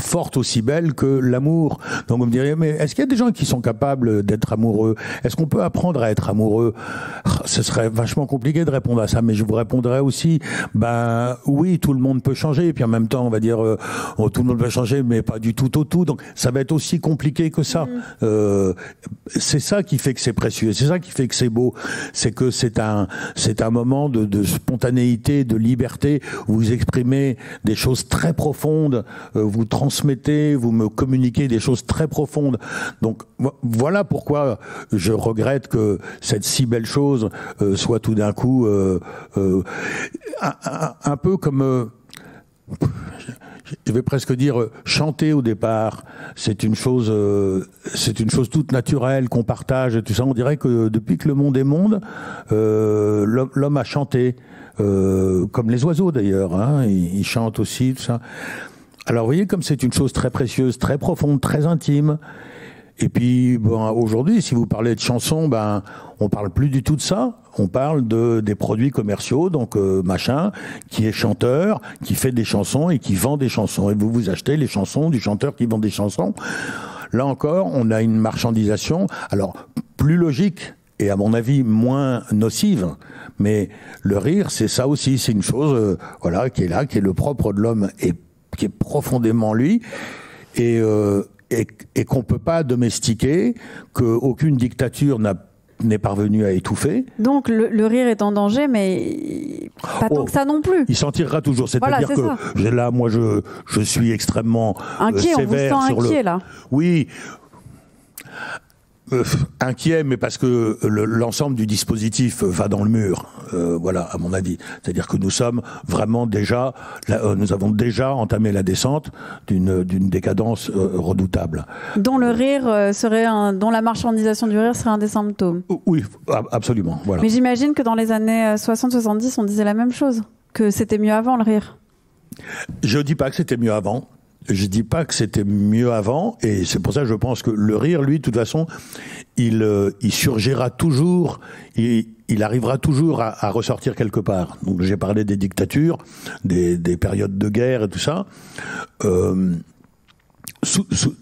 forte, aussi belle que l'amour. Donc vous me diriez, mais est-ce qu'il y a des gens qui sont capables d'être amoureux? Est-ce qu'on peut apprendre à être amoureux? Ce serait vachement compliqué de répondre à ça, mais je vous répondrais aussi, oui, tout le monde peut changer, et puis en même temps, on va dire, tout le monde peut changer, mais pas du tout au tout, donc ça va être aussi compliqué que ça. C'est ça qui fait que c'est précieux, c'est ça qui fait que c'est beau, c'est que c'est un moment de spontanéité, de liberté, où vous exprimez des choses très profondes, vous transmettez, vous me communiquez des choses très profondes. Donc voilà pourquoi je regrette que cette si belle chose soit tout d'un coup un peu comme... je vais presque dire chanter au départ, c'est une chose toute naturelle qu'on partage et tout ça. On dirait que depuis que le monde est monde, l'homme a chanté, comme les oiseaux d'ailleurs, ils chantent aussi, tout ça. Alors vous voyez comme c'est une chose très précieuse, très profonde, très intime. Et puis aujourd'hui, si vous parlez de chansons, on parle plus du tout de ça. On parle des produits commerciaux, donc machin, qui est chanteur, qui fait des chansons et qui vend des chansons. Et vous achetez les chansons du chanteur qui vend des chansons. Là encore, on a une marchandisation, alors plus logique et à mon avis moins nocive. Mais le rire, c'est ça aussi, c'est une chose, qui est là, qui est le propre de l'homme et qui est profondément lui, et qu'on peut pas domestiquer, qu'aucune dictature n'est parvenue à étouffer. Donc le rire est en danger, mais pas tant que ça non plus. Il s'en tirera toujours. C'est-à-dire que là, moi, je suis extrêmement inquiet, sévère on vous sent sur inquiet, là. Oui. Inquiet, mais parce que l'ensemble du dispositif va dans le mur, à mon avis. C'est-à-dire que nous sommes vraiment nous avons déjà entamé la descente d'une décadence redoutable. Dont le rire dont la marchandisation du rire serait un des symptômes. Oui, absolument. Voilà. Mais j'imagine que dans les années 60-70, on disait la même chose, que c'était mieux avant le rire. Je dis pas que c'était mieux avant. Je dis pas que c'était mieux avant, et c'est pour ça que je pense que le rire, lui, de toute façon, il surgira toujours, il arrivera toujours à ressortir quelque part. Donc j'ai parlé des dictatures, des périodes de guerre et tout ça.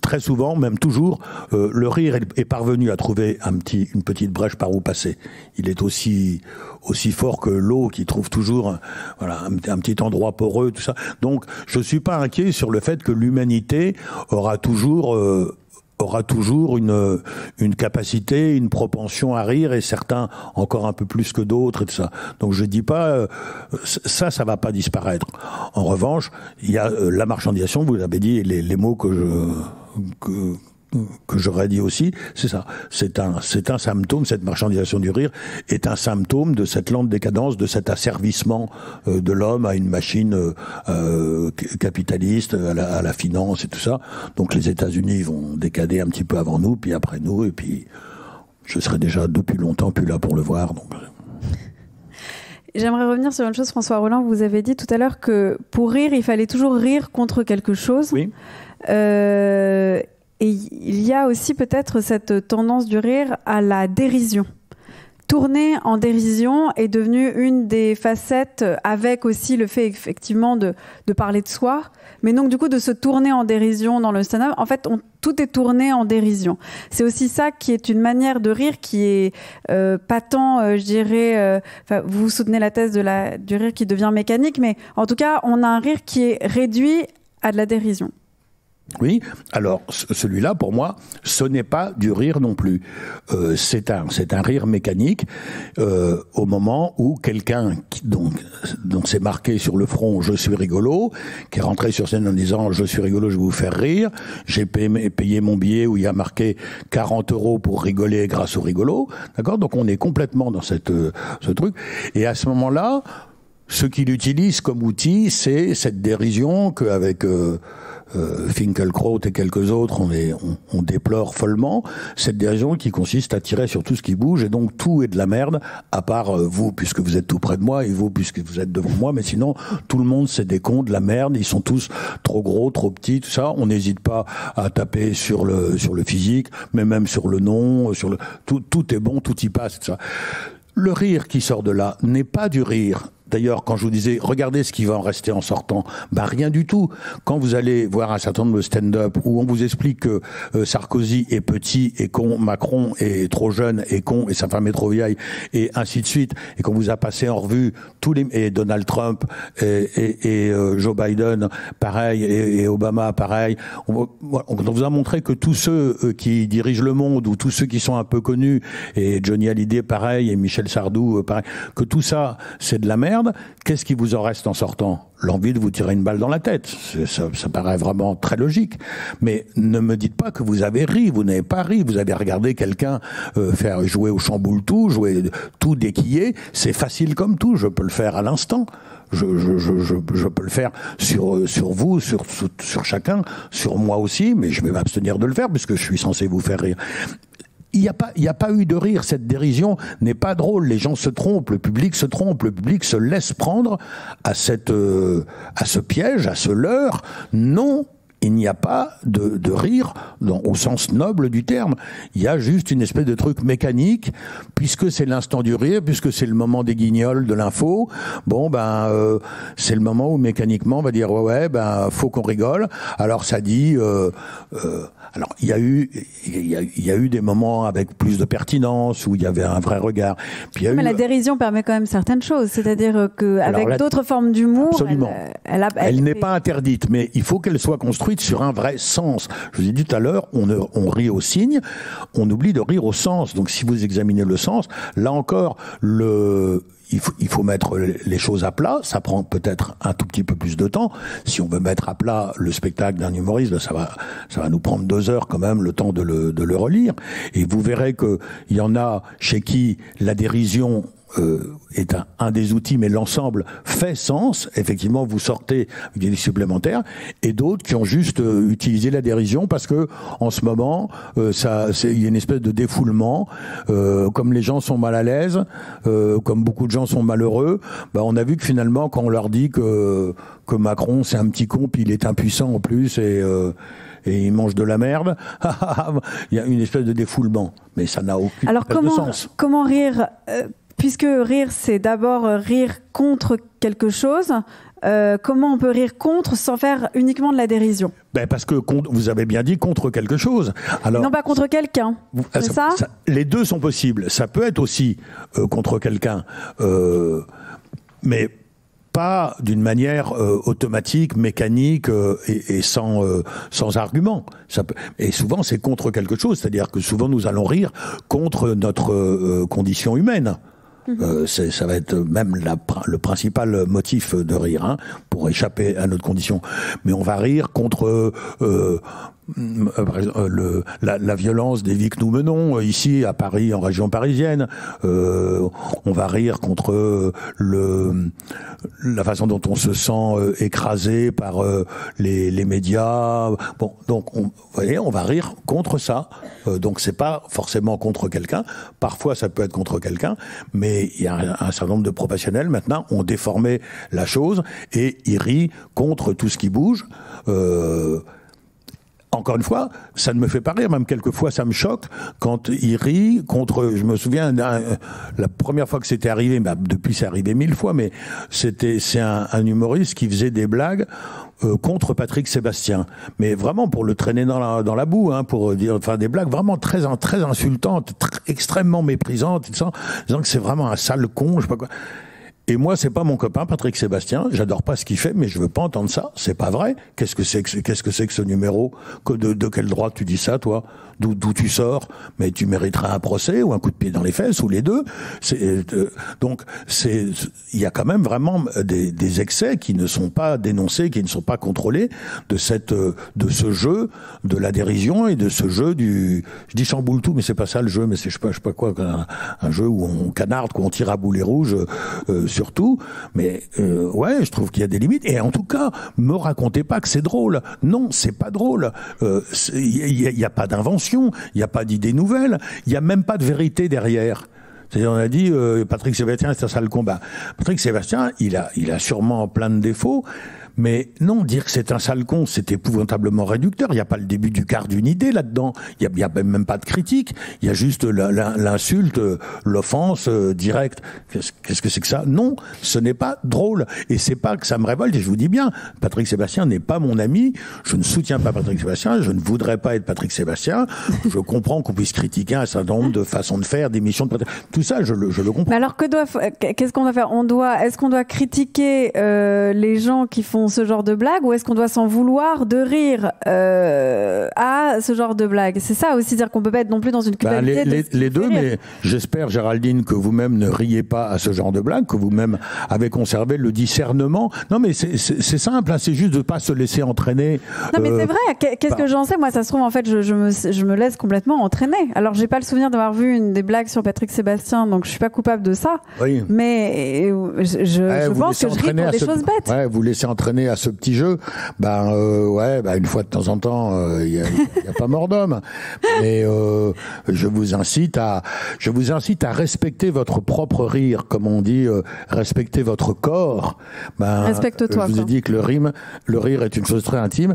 Très souvent, même toujours, le rire est parvenu à trouver une petite brèche par où passer. Il est aussi fort que l'eau qui trouve toujours un petit endroit poreux, tout ça. Donc je suis pas inquiet sur le fait que l'humanité aura toujours aura toujours une capacité, une propension à rire, et certains encore un peu plus que d'autres, et tout ça. Donc je dis pas ça va pas disparaître. En revanche, il y a la marchandisation, vous l'avez dit, les mots que j'aurais dit aussi, c'est ça. C'est un symptôme, cette marchandisation du rire est un symptôme de cette lente décadence, de cet asservissement de l'homme à une machine capitaliste, à la finance et tout ça. Donc les États-Unis vont décader un petit peu avant nous, puis après nous, et puis je serai déjà depuis longtemps plus là pour le voir. Donc. J'aimerais revenir sur une chose, François Rolland. Vous avez dit tout à l'heure que pour rire, il fallait toujours rire contre quelque chose. Oui. Et il y a aussi peut-être cette tendance du rire à la dérision. Tourner en dérision est devenu une des facettes, avec aussi le fait effectivement de parler de soi, mais donc du coup de se tourner en dérision dans le stand-up. En fait, tout est tourné en dérision. C'est aussi ça qui est une manière de rire qui est pas tant, je dirais, vous soutenez la thèse du rire qui devient mécanique, mais en tout cas, on a un rire qui est réduit à de la dérision. Oui, alors celui-là, pour moi, ce n'est pas du rire non plus. C'est un rire mécanique au moment où quelqu'un dont c'est marqué sur le front « Je suis rigolo », qui est rentré sur scène en disant « Je suis rigolo, je vais vous faire rire », j'ai payé mon billet où il y a marqué 40 € pour rigoler grâce au rigolo, d'accord ? Donc on est complètement dans ce truc. Et à ce moment-là, ce qu'il utilise comme outil, c'est cette dérision qu'avec Finkielkraut et quelques autres, on déplore follement, cette dérision qui consiste à tirer sur tout ce qui bouge, et donc tout est de la merde, à part vous, puisque vous êtes tout près de moi, et vous, puisque vous êtes devant moi, mais sinon, tout le monde, c'est des cons, de la merde, ils sont tous trop gros, trop petits, tout ça, on n'hésite pas à taper sur le physique, mais même sur le nom, tout est bon, tout y passe, tout ça. Le rire qui sort de là n'est pas du rire. D'ailleurs, quand je vous disais, regardez ce qui va en rester en sortant, ben rien du tout. Quand vous allez voir un certain nombre de stand-up où on vous explique que Sarkozy est petit et con, Macron est trop jeune et con, et sa femme est trop vieille, et ainsi de suite, et qu'on vous a passé en revue et Donald Trump et Joe Biden, pareil, et Obama, pareil, on vous a montré que tous ceux qui dirigent le monde, ou tous ceux qui sont un peu connus, et Johnny Hallyday, pareil, et Michel Sardou, pareil, que tout ça, c'est de la merde. Qu'est-ce qui vous en reste en sortant ? L'envie de vous tirer une balle dans la tête. Ça paraît vraiment très logique. Mais ne me dites pas que vous avez ri. Vous n'avez pas ri. Vous avez regardé quelqu'un faire jouer au chamboule tout, jouer tout déquillé. C'est facile comme tout. Je peux le faire à l'instant. Je peux le faire sur vous, sur chacun, sur moi aussi, mais je vais m'abstenir de le faire puisque je suis censé vous faire rire. Il n'y a pas eu de rire. Cette dérision n'est pas drôle. Les gens se trompent. Le public se trompe. Le public se laisse prendre à ce piège, à ce leurre. Non, il n'y a pas de rire au sens noble du terme. Il y a juste une espèce de truc mécanique, puisque c'est l'instant du rire, puisque c'est le moment des guignols de l'info. Bon, c'est le moment où mécaniquement on va dire ouais, faut qu'on rigole. Alors ça dit. Alors il y a eu des moments avec plus de pertinence où il y avait un vrai regard. Puis mais la dérision permet quand même certaines choses, c'est-à-dire que avec d'autres formes d'humour, elle n'est pas interdite, mais il faut qu'elle soit construite sur un vrai sens. Je vous ai dit tout à l'heure, on rit au signe, on oublie de rire au sens. Donc si vous examinez le sens, là encore il faut mettre les choses à plat. Ça prend peut-être un tout petit peu plus de temps. Si on veut mettre à plat le spectacle d'un humoriste, ça va nous prendre 2 heures quand même, le temps de le relire. Et vous verrez que il y en a chez qui la dérision est un des outils, mais l'ensemble fait sens. Effectivement, vous sortez avec des supplémentaires, et d'autres qui ont juste utilisé la dérision parce que en ce moment, il y a une espèce de défoulement. Comme les gens sont mal à l'aise, comme beaucoup de gens sont malheureux, on a vu que finalement, quand on leur dit que Macron c'est un petit con, puis il est impuissant en plus, et il mange de la merde, il y a une espèce de défoulement. Mais ça n'a aucun sens. Alors comment rire puisque rire, c'est d'abord rire contre quelque chose, comment on peut rire contre sans faire uniquement de la dérision ? Parce que vous avez bien dit contre quelque chose. Alors, non, pas contre quelqu'un. C'est ça ? Les deux sont possibles. Ça peut être aussi contre quelqu'un. Mais pas d'une manière automatique, mécanique et sans argument. Et souvent, c'est contre quelque chose. C'est-à-dire que souvent, nous allons rire contre notre condition humaine. Ça va être même le principal motif de rire, hein, pour échapper à notre condition. Mais on va rire contre la violence des vies que nous menons ici à Paris, en région parisienne. On va rire contre la façon dont on se sent écrasé par les médias. Bon, donc vous voyez, on va rire contre ça. Donc c'est pas forcément contre quelqu'un. Parfois ça peut être contre quelqu'un, mais il y a un certain nombre de professionnels maintenant ont déformé la chose et ils rient contre tout ce qui bouge. Encore une fois, ça ne me fait pas rire, même quelquefois ça me choque quand il rit contre. Je me souviens la première fois que c'était arrivé, bah, depuis c'est arrivé 1000 fois, mais c'est un humoriste qui faisait des blagues contre Patrick Sébastien, mais vraiment pour le traîner dans la boue, hein, pour dire, enfin des blagues vraiment très insultantes, extrêmement méprisantes, disant que c'est vraiment un sale con, je sais pas quoi. Et moi, c'est pas mon copain Patrick Sébastien. J'adore pas ce qu'il fait, mais je veux pas entendre ça. C'est pas vrai. Qu'est-ce que c'est que ce numéro? De quel droit tu dis ça, toi? D'où tu sors? Mais tu mériteras un procès ou un coup de pied dans les fesses ou les deux. Donc il y a quand même vraiment des excès qui ne sont pas dénoncés, qui ne sont pas contrôlés de ce jeu de la dérision et de ce jeu je dis chamboule tout, mais c'est pas ça le jeu, mais c'est je sais pas quoi, un jeu où on canarde, où on tire à boulet rouge. Surtout, mais ouais, je trouve qu'il y a des limites. Et en tout cas, me racontez pas que c'est drôle. Non, c'est pas drôle. Il y a pas d'invention, il y a pas d'idée nouvelle, il y a même pas de vérité derrière. C'est-à-dire, on a dit Patrick Sébastien, c'est ça le combat. Patrick Sébastien, il a sûrement plein de défauts. Mais non, dire que c'est un sale con, c'est épouvantablement réducteur. Il n'y a pas le début du quart d'une idée là-dedans. Il y a même pas de critique. Il y a juste l'insulte, l'offense directe. Qu'est-ce que c'est que ça? Non, ce n'est pas drôle. Et c'est pas que ça me révolte. Et je vous dis bien, Patrick Sébastien n'est pas mon ami. Je ne soutiens pas Patrick Sébastien. Je ne voudrais pas être Patrick Sébastien. Je comprends qu'on puisse critiquer un certain nombre de façons de faire, d'émissions de tout ça, je le comprends. Mais alors qu'est-ce qu'on doit faire? Est-ce qu'on doit critiquer les gens qui font ce genre de blague, ou est-ce qu'on doit s'en vouloir de rire à ce genre de blague? C'est ça aussi, dire qu'on peut pas être non plus dans une culpabilité. Les deux, mais j'espère, Géraldine, que vous-même ne riez pas à ce genre de blague, que vous-même avez conservé le discernement. Non, mais c'est simple, hein, c'est juste de pas se laisser entraîner. Non, mais c'est vrai. Qu'est-ce que j'en sais? Moi, ça se trouve, en fait, je me laisse complètement entraîner. Alors, j'ai pas le souvenir d'avoir vu des blagues sur Patrick Sébastien, donc je suis pas coupable de ça. Oui. Mais je pense que je ris pour des choses bêtes. Ouais, vous laissez entraîner à ce petit jeu, une fois de temps en temps, il y a pas mort d'homme. Mais je vous incite à respecter votre propre rire, comme on dit, respecter votre corps. Respecte-toi. Je vous ai dit que le rire est une chose très intime.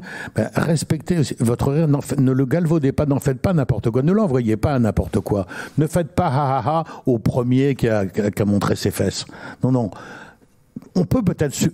Respectez votre rire, ne le galvaudez pas, n'en faites pas n'importe quoi, ne l'envoyez pas à n'importe quoi. Ne faites pas ha ha ha au premier qui a montré ses fesses. Non. On peut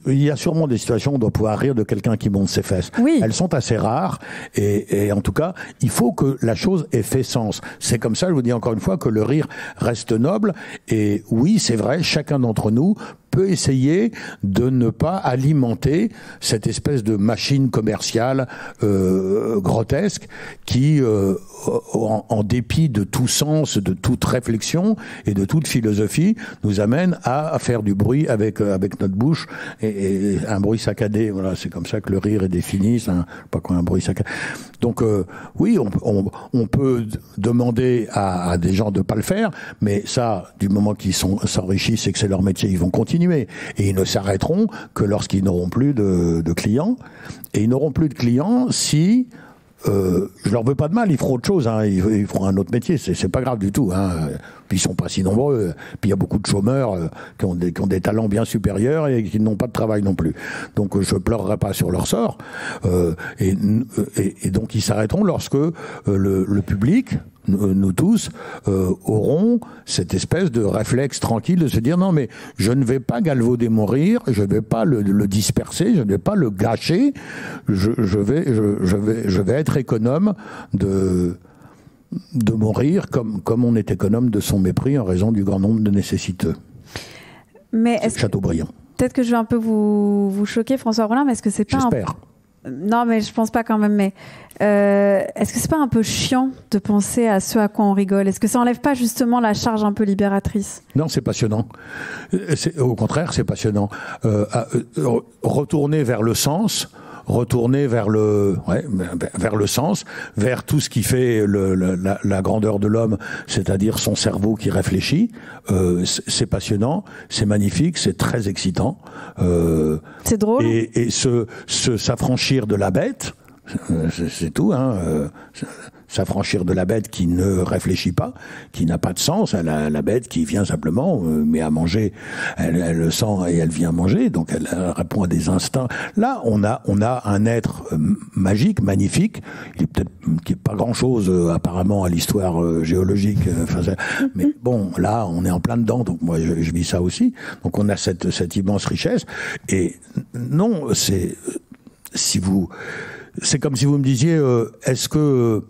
il y a sûrement des situations où on doit pouvoir rire de quelqu'un qui monte ses fesses. Oui. Elles sont assez rares et en tout cas, il faut que la chose ait fait sens. C'est comme ça, je vous dis encore une fois, que le rire reste noble. Et oui, c'est vrai, chacun d'entre nous peut essayer de ne pas alimenter cette espèce de machine commerciale grotesque qui, en dépit de tout sens, de toute réflexion et de toute philosophie, nous amène à faire du bruit avec notre bouche et un bruit saccadé. Voilà, c'est comme ça que le rire est défini. C'est pas quoi un bruit saccadé. Donc oui, on peut demander à des gens de pas le faire, mais ça, du moment qu'ils s'enrichissent et que c'est leur métier, ils vont continuer. Et ils ne s'arrêteront que lorsqu'ils n'auront plus de clients. Et ils n'auront plus de clients si... je leur veux pas de mal, ils feront autre chose, hein. Ils feront un autre métier, c'est pas grave du tout, hein. Puis ils sont pas si nombreux, puis il y a beaucoup de chômeurs qui ont des talents bien supérieurs et qui n'ont pas de travail non plus. Donc je pleurerai pas sur leur sort, et donc ils s'arrêteront lorsque le public, nous tous, auront cette espèce de réflexe tranquille de se dire non mais je ne vais pas galvauder mon rire, je ne vais pas le disperser, je ne vais pas le gâcher, je vais être économe de mon rire comme on est économe de son mépris en raison du grand nombre de nécessiteux. Mais est-ce Chateaubriand. peut-être que je vais un peu vous choquer, François Rollin, mais est-ce que c'est pas J'espère. Non, mais je pense pas quand même. Mais est-ce que c'est pas un peu chiant de penser à ce à quoi on rigole? Est-ce que ça enlève pas justement la charge un peu libératrice? Non, c'est passionnant. Au contraire, c'est passionnant. Retourner vers le sens, retourner vers le sens, vers tout ce qui fait la grandeur de l'homme, c'est-à-dire son cerveau qui réfléchit. C'est passionnant, c'est magnifique, c'est très excitant. C'est drôle. Et s'affranchir de la bête, c'est tout, hein. S'affranchir de la bête qui ne réfléchit pas, qui n'a pas de sens, la bête qui vient simplement, mais à manger, elle le sent et elle vient manger, donc elle répond à des instincts. Là, on a un être magique, magnifique, qui est pas grand-chose apparemment à l'histoire géologique, mais bon, là, on est en plein dedans, donc moi je vis ça aussi. Donc on a cette immense richesse, et non, c'est comme si vous me disiez, est-ce que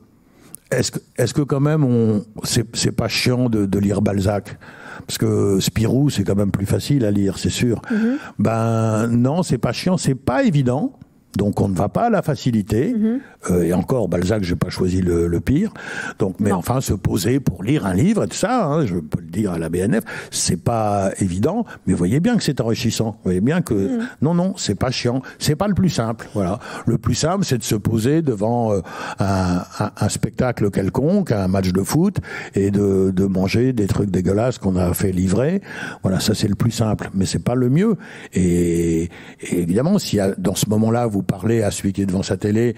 quand même c'est pas chiant de lire Balzac? Parce que Spirou, c'est quand même plus facile à lire, c'est sûr. Mm-hmm. Ben non, c'est pas chiant, c'est pas évident. Donc on ne va pas à la facilité. Mm-hmm. Et encore, Balzac, j'ai pas choisi le pire. Donc, mais non. Enfin, se poser pour lire un livre et tout ça, hein, je peux le dire à la BNF, c'est pas évident. Mais vous voyez bien que c'est enrichissant. Vous voyez bien que non, c'est pas chiant. C'est pas le plus simple. Voilà. Le plus simple, c'est de se poser devant un spectacle quelconque, un match de foot, et de manger des trucs dégueulasses qu'on a fait livrer. Voilà, ça c'est le plus simple. Mais c'est pas le mieux. Et évidemment, si dans ce moment-là vous parlez à celui qui est devant sa télé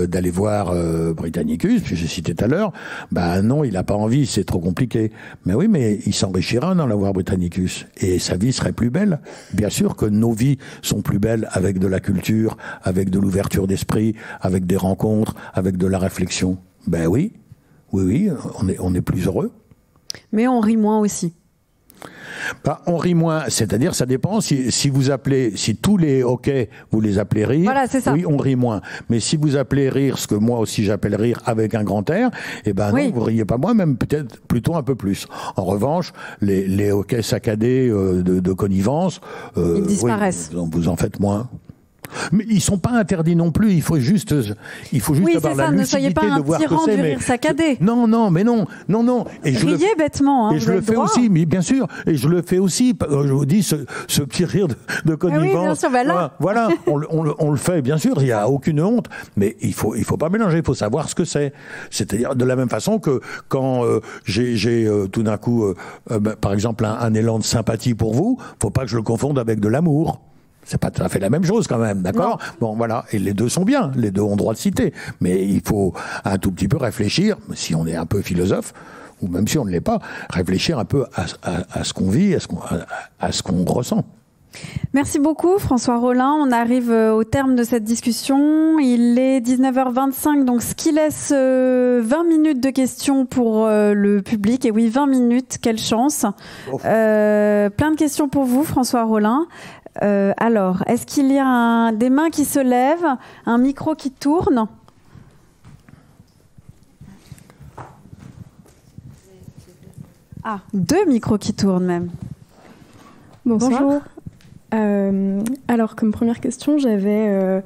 d'aller voir Britannicus, que j'ai cité tout à l'heure, bah non, il n'a pas envie, c'est trop compliqué. Mais oui, mais il s'enrichira d'en avoir Britannicus. Et sa vie serait plus belle. Bien sûr que nos vies sont plus belles avec de la culture, avec de l'ouverture d'esprit, avec des rencontres, avec de la réflexion. Ben oui, on est plus heureux. Mais on rit moins aussi. Bah, on rit moins, c'est-à-dire ça dépend si vous appelez, si tous les hockey vous les appelez rire, voilà, c'est ça. Oui, on rit moins. Mais si vous appelez rire, ce que moi aussi j'appelle rire avec un grand air, eh ben non, vous riez pas moins, même peut-être plutôt un peu plus. En revanche, les hockey saccadés de connivence, ils disparaissent. Oui, vous en faites moins. Mais ils sont pas interdits non plus. Il faut juste avoir la lucidité ne soyez pas un de voir que tyran c'est. du rire saccadé. Non. Et riez bêtement. Hein, et je le fais aussi, mais bien sûr. Et je le fais aussi. Je vous dis ce petit rire de connivence. Oui, bien sûr. Voilà. On le fait, bien sûr. Il y a aucune honte. Mais il faut pas mélanger. Il faut savoir ce que c'est. C'est-à-dire de la même façon que quand j'ai tout d'un coup, par exemple, un élan de sympathie pour vous, faut pas que je le confonde avec de l'amour. C'est pas tout à fait la même chose quand même, d'accord? Bon, voilà. Et les deux sont bien. Les deux ont droit de citer. Mais il faut un tout petit peu réfléchir, si on est un peu philosophe, ou même si on ne l'est pas, réfléchir un peu à ce qu'on vit, à ce qu'on ressent. Merci beaucoup François Rollin. On arrive au terme de cette discussion. Il est 19h25, donc ce qui laisse 20 minutes de questions pour le public. Et oui, 20 minutes, quelle chance. Plein de questions pour vous François Rollin. Alors, est-ce qu'il y a des mains qui se lèvent, un micro qui tourne? Ah, 2 micros qui tournent même. Bonsoir. Alors, comme première question, j'avais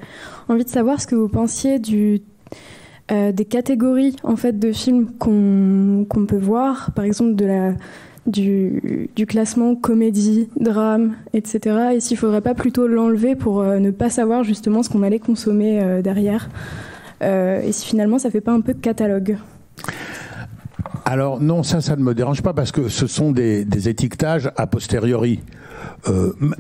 envie de savoir ce que vous pensiez des catégories en fait, de films qu'on peut voir, par exemple du classement comédie, drame, etc. Et s'il ne faudrait pas plutôt l'enlever pour ne pas savoir justement ce qu'on allait consommer derrière. Et si finalement ça ne fait pas un peu de catalogue. Alors non, ça ne me dérange pas parce que ce sont des étiquetages a posteriori.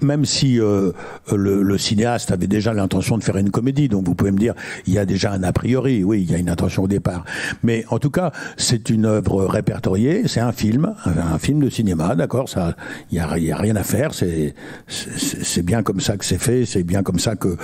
Même si le cinéaste avait déjà l'intention de faire une comédie, donc vous pouvez me dire il y a déjà un a priori, oui, il y a une intention au départ. Mais en tout cas, c'est une œuvre répertoriée, c'est un film de cinéma, d'accord. Ça, il y a rien à faire. C'est bien comme ça que c'est fait, c'est bien comme ça que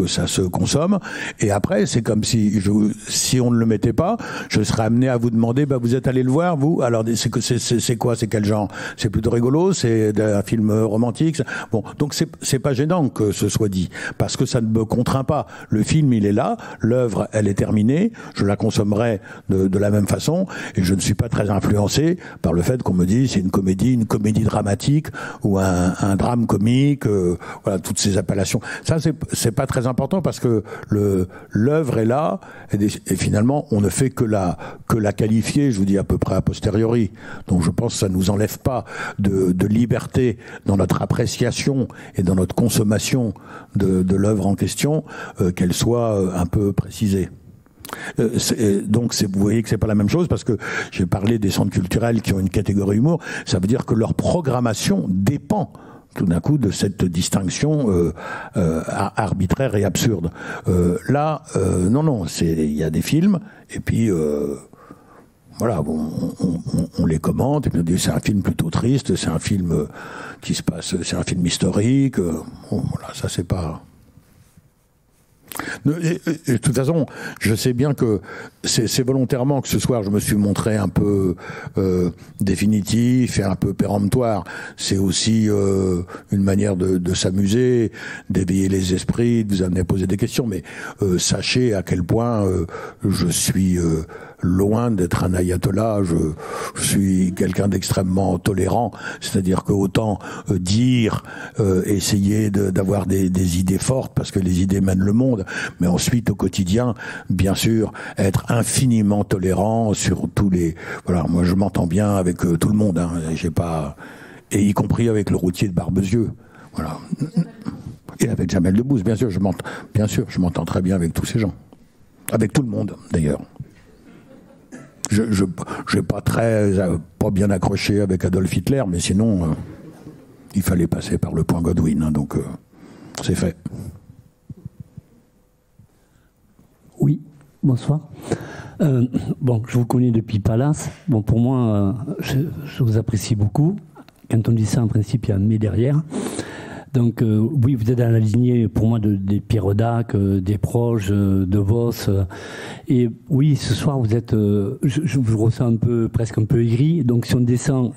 ça se consomme. Et après, c'est comme si on ne le mettait pas, je serais amené à vous demander, vous êtes allé le voir. voir, vous? Alors, c'est quoi? C'est quel genre? C'est plutôt rigolo? C'est un film romantique? Bon, donc c'est pas gênant que ce soit dit, parce que ça ne me contraint pas. Le film, il est là, l'œuvre, elle est terminée, je la consommerai de la même façon, et je ne suis pas très influencé par le fait qu'on me dise c'est une comédie dramatique, ou un drame comique, voilà, toutes ces appellations. Ça, c'est pas très important, parce que l'œuvre est là, et finalement, on ne fait que la qualifier, je vous dis à peu près a posteriori. Donc je pense que ça ne nous enlève pas de liberté dans notre appréciation et dans notre consommation de l'œuvre en question, qu'elle soit un peu précisée. Donc vous voyez que c'est pas la même chose, parce que j'ai parlé des centres culturels qui ont une catégorie humour, ça veut dire que leur programmation dépend tout d'un coup de cette distinction arbitraire et absurde. Là, non, il y a des films, et puis voilà, on les commente, et puis on dit c'est un film plutôt triste, c'est un film qui se passe, c'est un film historique. Voilà, ça c'est pas. Et de toute façon, je sais bien que c'est volontairement que ce soir je me suis montré un peu définitif et un peu péremptoire. C'est aussi une manière de s'amuser, d'éveiller les esprits, de vous amener à poser des questions. Mais sachez à quel point je suis loin d'être un ayatollah. Je suis quelqu'un d'extrêmement tolérant. C'est-à-dire que autant dire, essayer d'avoir des idées fortes, parce que les idées mènent le monde, mais ensuite au quotidien, bien sûr, être infiniment tolérant sur tous les. Voilà, moi je m'entends bien avec tout le monde. Hein, j'ai pas, et y compris avec le routier de Barbezieux. Voilà. Et avec Jamel Debbouze, bien sûr, je m'entends très bien avec tous ces gens, avec tout le monde d'ailleurs. Je pas bien accroché avec Adolf Hitler, mais sinon, il fallait passer par le point Godwin, hein, donc c'est fait. Oui, bonsoir. Bon, je vous connais depuis Palace. Bon, pour moi, je vous apprécie beaucoup. Quand on dit ça, en principe, il y a un mais derrière. Donc, oui, vous êtes dans la lignée, pour moi, des Pierre Dac, des proches, de Vos. Et oui, ce soir, vous êtes, je vous ressens presque un peu aigri. Donc, si on descend,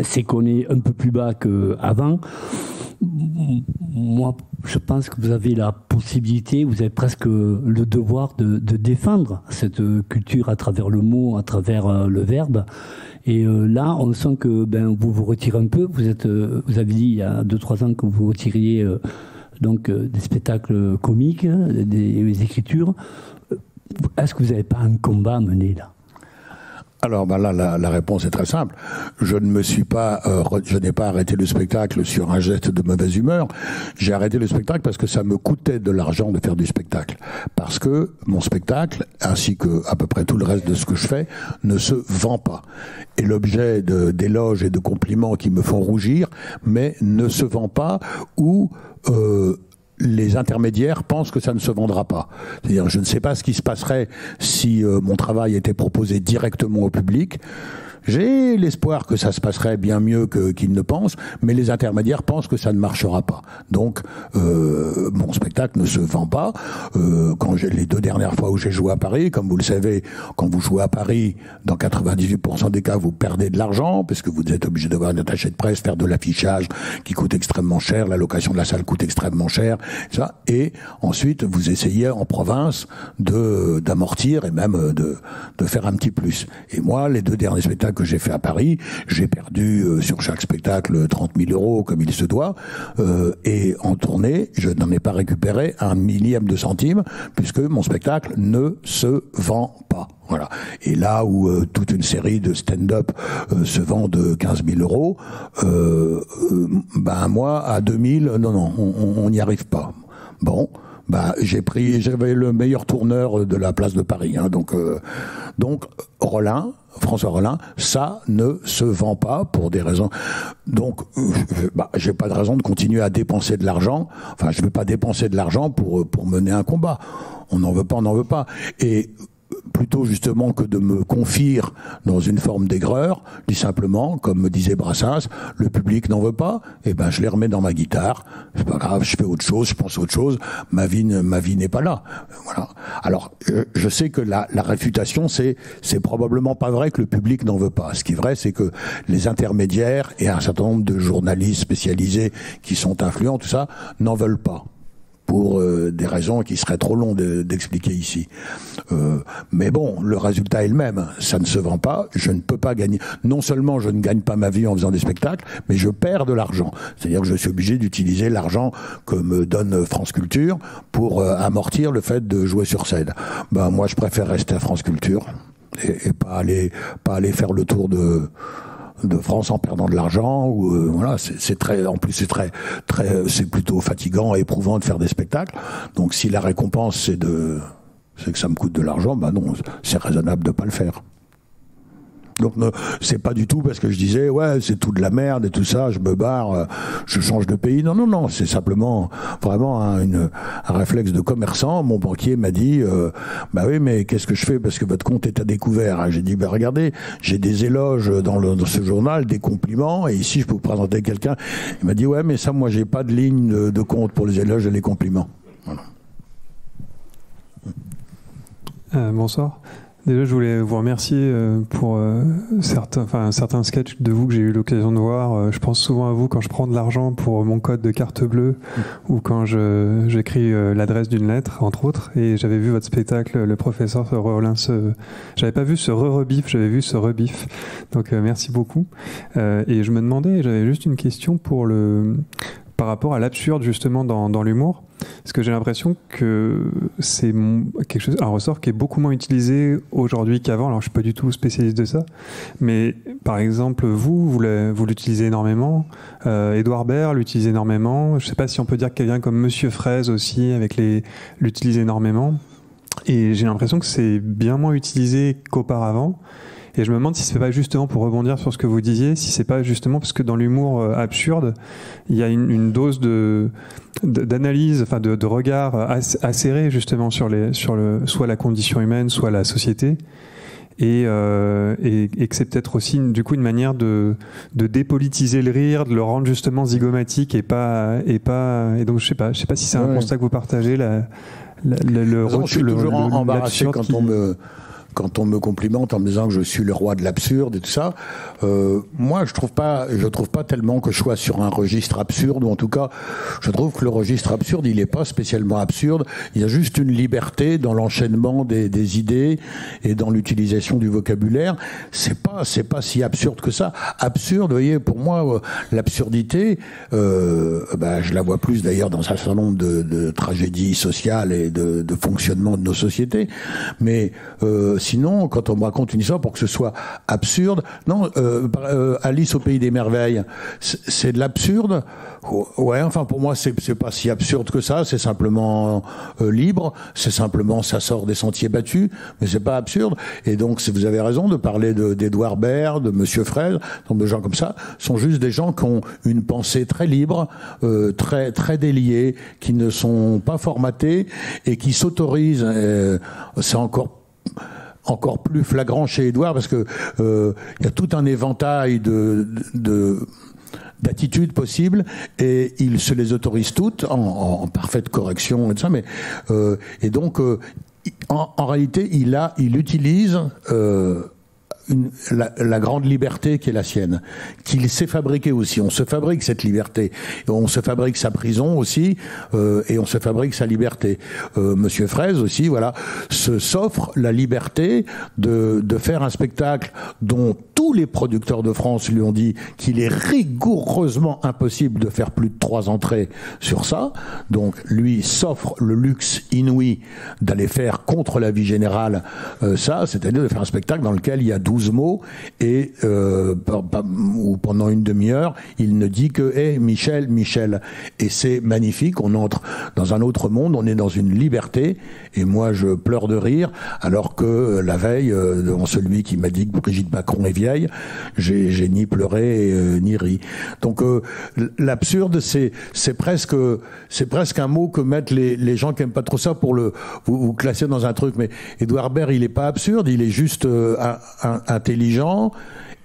c'est qu'on est un peu plus bas qu'avant. Moi, je pense que vous avez la possibilité, vous avez presque le devoir de défendre cette culture à travers le mot, à travers le verbe. Et là, on sent que vous vous retirez un peu. Vous avez dit il y a 2-3 ans que vous vous retiriez donc des spectacles comiques, des écritures. Est-ce que vous n'avez pas un combat à mener là ? Alors là, la réponse est très simple. Je n'ai pas arrêté le spectacle sur un geste de mauvaise humeur. J'ai arrêté le spectacle parce que ça me coûtait de l'argent de faire du spectacle. Parce que mon spectacle, ainsi que à peu près tout le reste de ce que je fais, ne se vend pas. Et l'objet d'éloges et de compliments qui me font rougir, mais ne se vend pas, ou les intermédiaires pensent que ça ne se vendra pas. C'est-à-dire, je ne sais pas ce qui se passerait si mon travail était proposé directement au public. J'ai l'espoir que ça se passerait bien mieux qu'ils ne pensent, mais les intermédiaires pensent que ça ne marchera pas. Donc, mon spectacle ne se vend pas. Les 2 dernières fois où j'ai joué à Paris, comme vous le savez, quand vous jouez à Paris, dans 98% des cas, vous perdez de l'argent, parce que vous êtes obligé d'avoir un attaché de presse, faire de l'affichage qui coûte extrêmement cher, la location de la salle coûte extrêmement cher, ça. Et ensuite, vous essayez en province d'amortir et même de faire un petit plus. Et moi, les 2 derniers spectacles que j'ai fait à Paris, j'ai perdu sur chaque spectacle 30 000 euros comme il se doit, et en tournée, je n'en ai pas récupéré un millième de centime, puisque mon spectacle ne se vend pas. Voilà. Et là où toute une série de stand-up se vend de 15 000 euros, moi, à 2000, non, on n'y arrive pas. Bon. J'avais le meilleur tourneur de la place de Paris, hein, donc François Rollin, ça ne se vend pas pour des raisons. Donc, j'ai pas de raison de continuer à dépenser de l'argent. Enfin, je veux pas dépenser de l'argent pour mener un combat. On n'en veut pas. Et plutôt justement que de me confier dans une forme d'aigreur, je dis simplement, comme me disait Brassens, le public n'en veut pas, et ben je les remets dans ma guitare, c'est pas grave, je fais autre chose, je pense à autre chose, ma vie n'est pas là. Voilà. Alors, je sais que la réfutation, c'est probablement pas vrai que le public n'en veut pas. Ce qui est vrai, c'est que les intermédiaires et un certain nombre de journalistes spécialisés qui sont influents, tout ça, n'en veulent pas. Pour des raisons qui seraient trop longues d'expliquer ici. Mais bon, le résultat est le même. Ça ne se vend pas, je ne peux pas gagner. Non seulement je ne gagne pas ma vie en faisant des spectacles, mais je perds de l'argent. C'est-à-dire que je suis obligé d'utiliser l'argent que me donne France Culture pour amortir le fait de jouer sur scène. Ben, moi, je préfère rester à France Culture et pas aller faire le tour de France en perdant de l'argent, ou voilà, c'est très, en plus c'est très, c'est plutôt fatigant et éprouvant de faire des spectacles. Donc si la récompense c'est que ça me coûte de l'argent, ben non, c'est raisonnable de pas le faire. Donc c'est pas du tout parce que je disais ouais c'est tout de la merde et tout ça, je me barre, je change de pays. Non, c'est simplement vraiment un réflexe de commerçant. Mon banquier m'a dit bah oui mais qu'est-ce que je fais parce que votre compte est à découvert. J'ai dit bah regardez, j'ai des éloges dans ce journal, des compliments, et ici je peux vous présenter quelqu'un. Il m'a dit ouais mais ça moi j'ai pas de ligne de compte pour les éloges et les compliments. Voilà. Bonsoir. Déjà, je voulais vous remercier pour certains sketchs de vous que j'ai eu l'occasion de voir. Je pense souvent à vous quand je prends de l'argent pour mon code de carte bleue ou quand j'écris l'adresse d'une lettre, entre autres. Et j'avais vu votre spectacle, le professeur Rollin. J'avais pas vu ce re-rebif, j'avais vu ce rebif. Donc, merci beaucoup. Et je me demandais, j'avais juste une question par rapport à l'absurde justement dans l'humour, parce que j'ai l'impression que c'est un ressort qui est beaucoup moins utilisé aujourd'hui qu'avant. Alors je suis pas du tout spécialiste de ça, mais par exemple vous l'utilisez énormément, Édouard Baird l'utilise énormément, je sais pas si on peut dire que quelqu'un comme Monsieur Fraise aussi l'utilise énormément, et j'ai l'impression que c'est bien moins utilisé qu'auparavant. Et je me demande si c'est pas justement, pour rebondir sur ce que vous disiez, si c'est pas justement parce que dans l'humour absurde, il y a une dose d'analyse, enfin de regard acéré justement sur soit la condition humaine, soit la société, et que c'est peut-être aussi du coup une manière de dépolitiser le rire, de le rendre justement zygomatique et donc je sais pas si c'est un constat que vous partagez, je suis toujours embarrassé quand on me complimente en me disant que je suis le roi de l'absurde et tout ça. Moi, je trouve pas tellement que je sois sur un registre absurde, ou en tout cas, je trouve que le registre absurde, il est pas spécialement absurde. Il y a juste une liberté dans l'enchaînement des idées et dans l'utilisation du vocabulaire. C'est pas si absurde que ça. Absurde, vous voyez, pour moi, l'absurdité, je la vois plus d'ailleurs dans un certain nombre de tragédies sociales et de fonctionnement de nos sociétés. Mais sinon, quand on me raconte une histoire pour que ce soit absurde, non, Alice au pays des merveilles, c'est de l'absurde. Ouais, enfin pour moi c'est pas si absurde que ça, c'est simplement libre, c'est simplement ça sort des sentiers battus, mais c'est pas absurde. Et donc vous avez raison de parler d'Édouard Baird, de Monsieur Fraise, de gens comme ça, sont juste des gens qui ont une pensée très libre, très très déliée, qui ne sont pas formatés et qui s'autorisent. C'est encore plus flagrant chez Édouard parce que y a tout un éventail d'attitudes possibles et il se les autorise toutes en parfaite correction et tout ça, mais et donc en réalité il utilise la grande liberté qui est la sienne, qu'il s'est fabriqué aussi. On se fabrique cette liberté, on se fabrique sa prison aussi, et on se fabrique sa liberté. Monsieur Fraise aussi, voilà, s'offre la liberté de faire un spectacle dont tous les producteurs de France lui ont dit qu'il est rigoureusement impossible de faire plus de 3 entrées sur ça. Donc lui s'offre le luxe inouï d'aller faire contre la vie générale ça, c'est-à-dire de faire un spectacle dans lequel il y a 12 mots et ou pendant une demi-heure, il ne dit que hey, Michel, Michel. Et c'est magnifique, on entre dans un autre monde, on est dans une liberté, et moi je pleure de rire, alors que la veille, devant celui qui m'a dit que Brigitte Macron est vieille, veille, j'ai ni pleuré ni ri. Donc l'absurde, c'est presque un mot que mettent les gens qui aiment pas trop ça pour vous classer dans un truc. Mais Édouard Baird, il est pas absurde, il est juste intelligent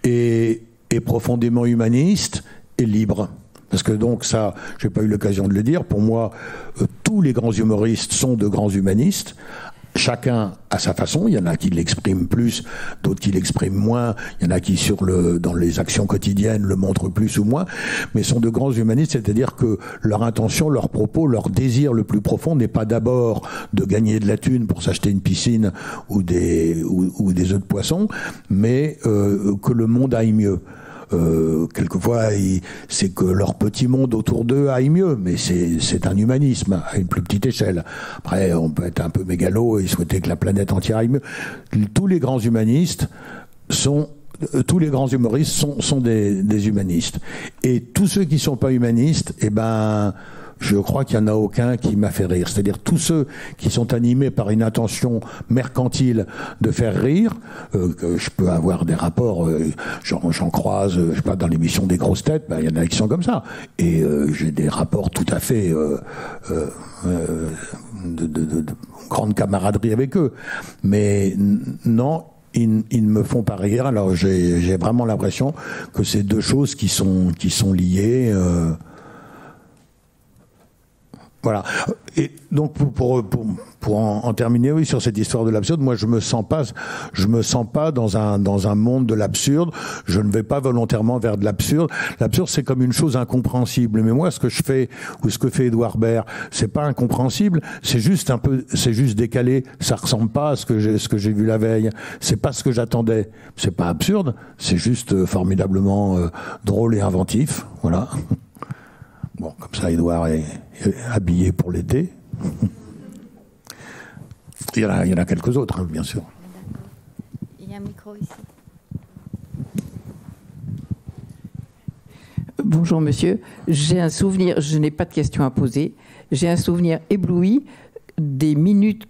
et profondément humaniste et libre. Parce que donc ça, j'ai pas eu l'occasion de le dire, pour moi, tous les grands humoristes sont de grands humanistes, chacun à sa façon, il y en a qui l'expriment plus, d'autres qui l'expriment moins, il y en a qui dans les actions quotidiennes le montrent plus ou moins, mais sont de grands humanistes, c'est-à-dire que leur intention, leur propos, leur désir le plus profond n'est pas d'abord de gagner de la thune pour s'acheter une piscine ou des œufs de poisson, mais que le monde aille mieux. Quelquefois, c'est que leur petit monde autour d'eux aille mieux, mais c'est un humanisme à une plus petite échelle. Après, on peut être un peu mégalo et souhaiter que la planète entière aille mieux. Tous les grands humanistes tous les grands humoristes sont des humanistes. Et tous ceux qui sont pas humanistes, je crois qu'il n'y en a aucun qui m'a fait rire. C'est-à-dire tous ceux qui sont animés par une intention mercantile de faire rire, que je peux avoir des rapports, j'en croise, je sais pas, dans l'émission des grosses têtes, il y en a qui sont comme ça. Et j'ai des rapports tout à fait de grande camaraderie avec eux. Mais non, ils ne me font pas rire. Alors j'ai vraiment l'impression que c'est deux choses qui sont liées. Voilà. Et donc pour en terminer, oui, sur cette histoire de l'absurde, moi je me sens pas dans un monde de l'absurde. Je ne vais pas volontairement vers de l'absurde. L'absurde, c'est comme une chose incompréhensible. Mais moi, ce que je fais ou ce que fait Édouard Baird, c'est pas incompréhensible. C'est juste décalé. Ça ressemble pas à ce que j'ai vu la veille. C'est pas ce que j'attendais. C'est pas absurde. C'est juste formidablement drôle et inventif. Voilà. Bon, comme ça, Édouard est habillé pour l'été. Il y en a quelques autres, hein, bien sûr. Il y a un micro ici. Bonjour monsieur, j'ai un souvenir, je n'ai pas de questions à poser, j'ai un souvenir ébloui des minutes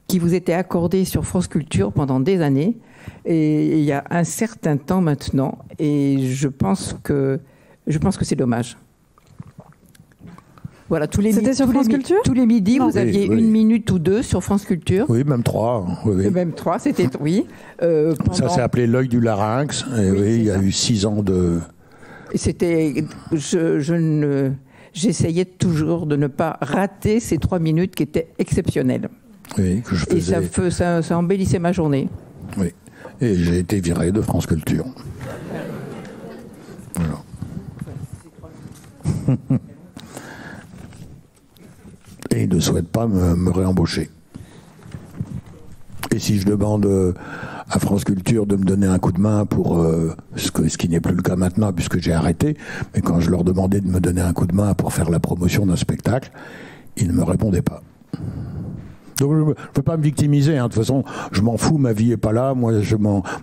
qui vous étaient accordées sur France Culture pendant des années, et il y a un certain temps maintenant, et je pense que c'est dommage. Voilà, C'était sur France Culture ? Tous les midis, vous aviez une minute ou deux sur France Culture. Oui, même trois. Oui. Même trois, c'était oui. Ça s'est appelé l'œil du larynx. Et oui, il y a eu 6 ans de. C'était, j'essayais toujours de ne pas rater ces 3 minutes qui étaient exceptionnelles. Oui, que je faisais. Et ça embellissait ma journée. Oui. Et j'ai été viré de France Culture. Voilà. Et il ne souhaite pas me réembaucher. Et si je demande à France Culture de me donner un coup de main pour ce qui n'est plus le cas maintenant puisque j'ai arrêté, mais quand je leur demandais de me donner un coup de main pour faire la promotion d'un spectacle, ils ne me répondaient pas. Donc je ne peux pas me victimiser, hein. De toute façon, je m'en fous, ma vie est pas là. Moi,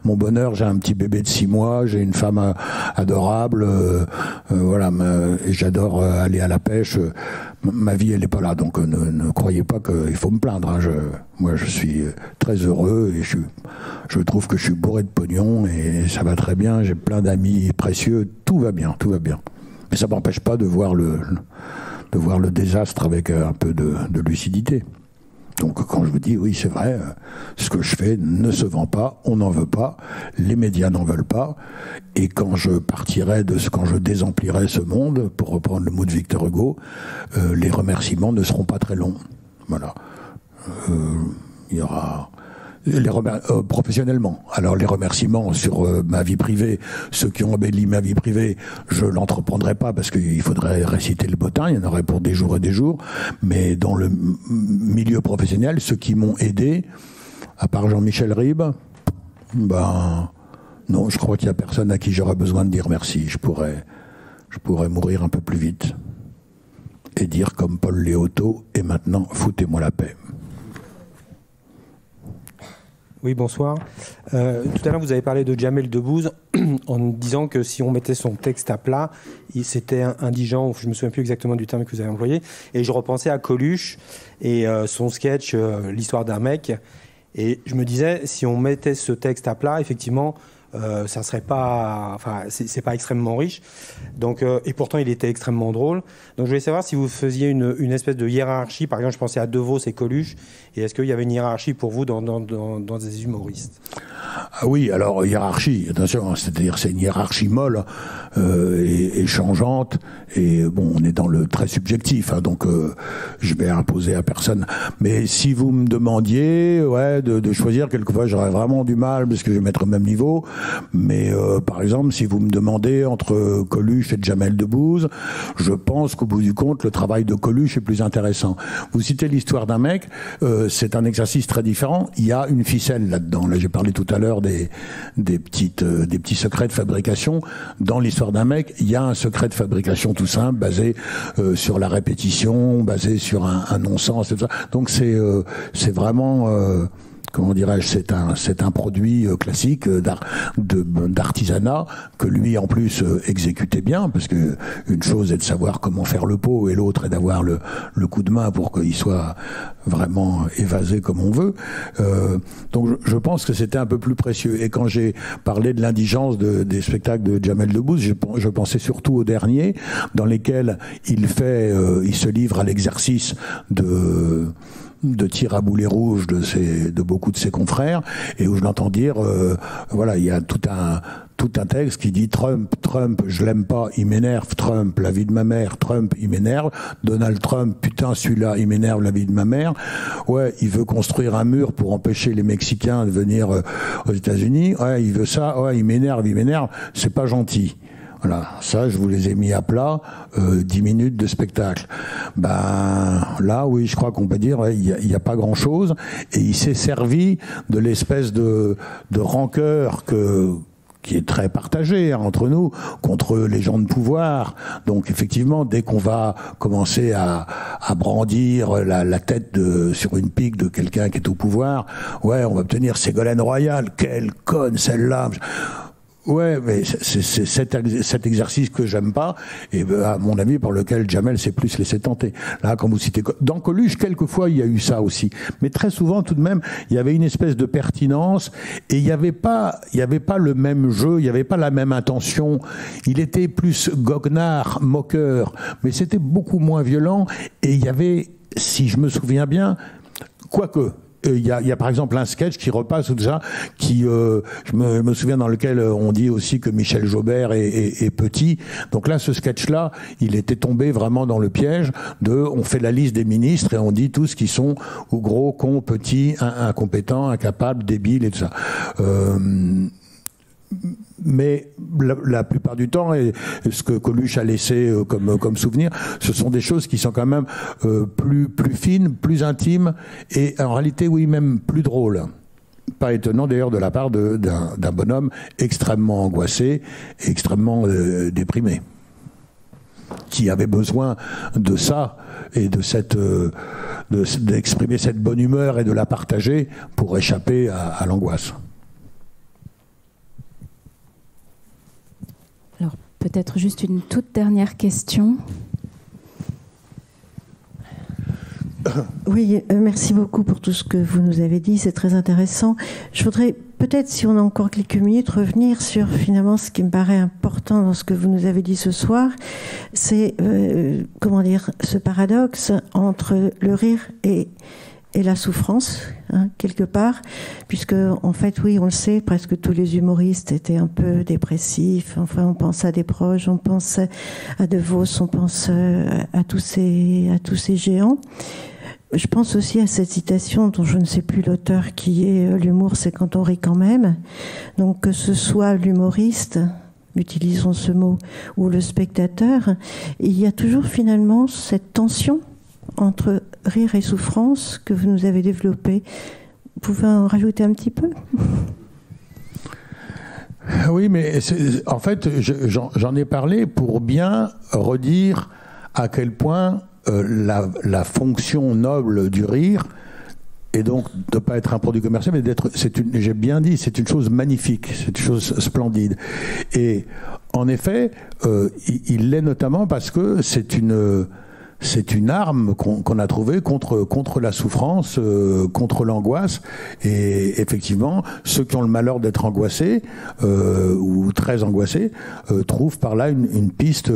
mon bonheur, j'ai un petit bébé de 6 mois, j'ai une femme adorable, voilà, et j'adore aller à la pêche. Ma vie, elle est pas là, donc ne croyez pas qu'il faut me plaindre, hein. Moi, je suis très heureux et je trouve que je suis bourré de pognon et ça va très bien. J'ai plein d'amis précieux, tout va bien. Mais ça m'empêche pas de voir le désastre avec un peu de lucidité. Donc quand je vous dis, oui, c'est vrai, ce que je fais ne se vend pas, on n'en veut pas, les médias n'en veulent pas, et quand je partirai quand je désemplirai ce monde, pour reprendre le mot de Victor Hugo, les remerciements ne seront pas très longs. Voilà. Il y aura... professionnellement. Alors les remerciements sur ma vie privée, ceux qui ont embelli ma vie privée, je l'entreprendrai pas parce qu'il faudrait réciter le bottin, il y en aurait pour des jours et des jours, mais dans le milieu professionnel, ceux qui m'ont aidé, à part Jean-Michel Ribes, non, je crois qu'il y a personne à qui j'aurais besoin de dire merci. Je pourrais mourir un peu plus vite et dire comme Paul Léoto, et maintenant foutez-moi la paix. Oui, bonsoir. Tout à l'heure, vous avez parlé de Jamel Debbouze en disant que si on mettait son texte à plat, c'était indigent. Je ne me souviens plus exactement du terme que vous avez employé. Et je repensais à Coluche et son sketch « L'histoire d'un mec ». Et je me disais, si on mettait ce texte à plat, effectivement, ça serait pas, enfin, c'est pas extrêmement riche. Donc, et pourtant, il était extrêmement drôle. Donc, je voulais savoir si vous faisiez une espèce de hiérarchie. Par exemple, je pensais à De Vos et Coluche. Et est-ce qu'il y avait une hiérarchie pour vous dans des humoristes? Ah oui, alors hiérarchie, attention, c'est-à-dire c'est une hiérarchie molle et changeante. Et bon, on est dans le très subjectif, hein, donc je vais imposer à personne. Mais si vous me demandiez, de choisir, quelquefois, j'aurais vraiment du mal parce que je vais mettre au même niveau. Mais par exemple, si vous me demandez entre Coluche et Jamel Debbouze, je pense qu'au bout du compte, le travail de Coluche est plus intéressant. Vous citez l'histoire d'un mec, c'est un exercice très différent. Il y a une ficelle là-dedans. Là, j'ai parlé tout à l'heure des petits secrets de fabrication. Dans l'histoire d'un mec, il y a un secret de fabrication tout simple, basé sur la répétition, basé sur un non-sens, et tout ça. Donc c'est vraiment comment dirais-je, c'est un produit classique d'artisanat que lui en plus exécutait bien, parce que une chose est de savoir comment faire le pot et l'autre est d'avoir le coup de main pour qu'il soit vraiment évasé comme on veut. Donc je pense que c'était un peu plus précieux. Et quand j'ai parlé de l'indigence des spectacles de Jamel Debbouze, je pensais surtout aux derniers, dans lesquels il se livre à l'exercice de tir à boulet rouge de beaucoup de ses confrères, et où je l'entends dire, voilà, il y a tout un texte qui dit Trump, je l'aime pas, il m'énerve, Trump, la vie de ma mère, Trump, il m'énerve, Donald Trump, putain, celui-là, il m'énerve, la vie de ma mère. Ouais, il veut construire un mur pour empêcher les Mexicains de venir aux États-Unis. Ouais, il veut ça, ouais, il m'énerve, c'est pas gentil. Voilà, ça, je vous les ai mis à plat, 10 minutes de spectacle. Ben, là, oui, je crois qu'on peut dire, il n'y a pas grand-chose, et il s'est servi de l'espèce de rancœur qui est très partagé entre nous, contre les gens de pouvoir. Donc effectivement, dès qu'on va commencer à brandir la tête sur une pique de quelqu'un qui est au pouvoir, ouais, on va obtenir Ségolène Royal, quelle conne celle-là. Ouais, mais c'est cet exercice que j'aime pas, et à mon avis, par lequel Jamel s'est plus laissé tenter. Là, quand vous citez dans Coluche, quelquefois il y a eu ça aussi, mais très souvent tout de même, il y avait une espèce de pertinence, et il y avait pas le même jeu, il y avait pas la même intention. Il était plus goguenard, moqueur, mais c'était beaucoup moins violent, et il y avait, si je me souviens bien, quoique. Il y a par exemple un sketch qui repasse tout ça, je me souviens, dans lequel on dit aussi que Michel Jaubert est petit. Donc là, ce sketch-là, il était tombé vraiment dans le piège on fait la liste des ministres et on dit tous qui sont ou gros, cons, petits, incompétents, incapables, débiles et tout ça. Mais la plupart du temps, et ce que Coluche a laissé comme souvenir, ce sont des choses qui sont quand même plus fines, plus intimes, et en réalité, oui, même plus drôles. Pas étonnant d'ailleurs de la part d'un bonhomme extrêmement angoissé, extrêmement déprimé, qui avait besoin de ça et d'exprimer cette bonne humeur et de la partager pour échapper à l'angoisse. Alors, peut-être juste une toute dernière question. Oui, merci beaucoup pour tout ce que vous nous avez dit, c'est très intéressant. Je voudrais peut-être, si on a encore quelques minutes, revenir sur finalement ce qui me paraît important dans ce que vous nous avez dit ce soir, c'est ce paradoxe entre le rire et la souffrance, hein, quelque part, puisque en fait, oui, on le sait, presque tous les humoristes étaient un peu dépressifs. Enfin, on pense à des proches, on pense à De Vos, on pense à tous ces géants. Je pense aussi à cette citation dont je ne sais plus l'auteur, qui est « L'humour, c'est quand on rit quand même ». Donc que ce soit l'humoriste, utilisons ce mot, ou le spectateur, il y a toujours finalement cette tension entre rire et souffrance que vous nous avez développée. Vous pouvez en rajouter un petit peu ? Oui, mais en fait, j'en ai parlé pour bien redire à quel point la fonction noble du rire, et donc de ne pas être un produit commercial, mais j'ai bien dit, c'est une chose magnifique, c'est une chose splendide. Et en effet, il l'est notamment parce que c'est c'est une arme qu'on a trouvée contre la souffrance, contre l'angoisse. Et effectivement, ceux qui ont le malheur d'être angoissés ou très angoissés trouvent par là une piste,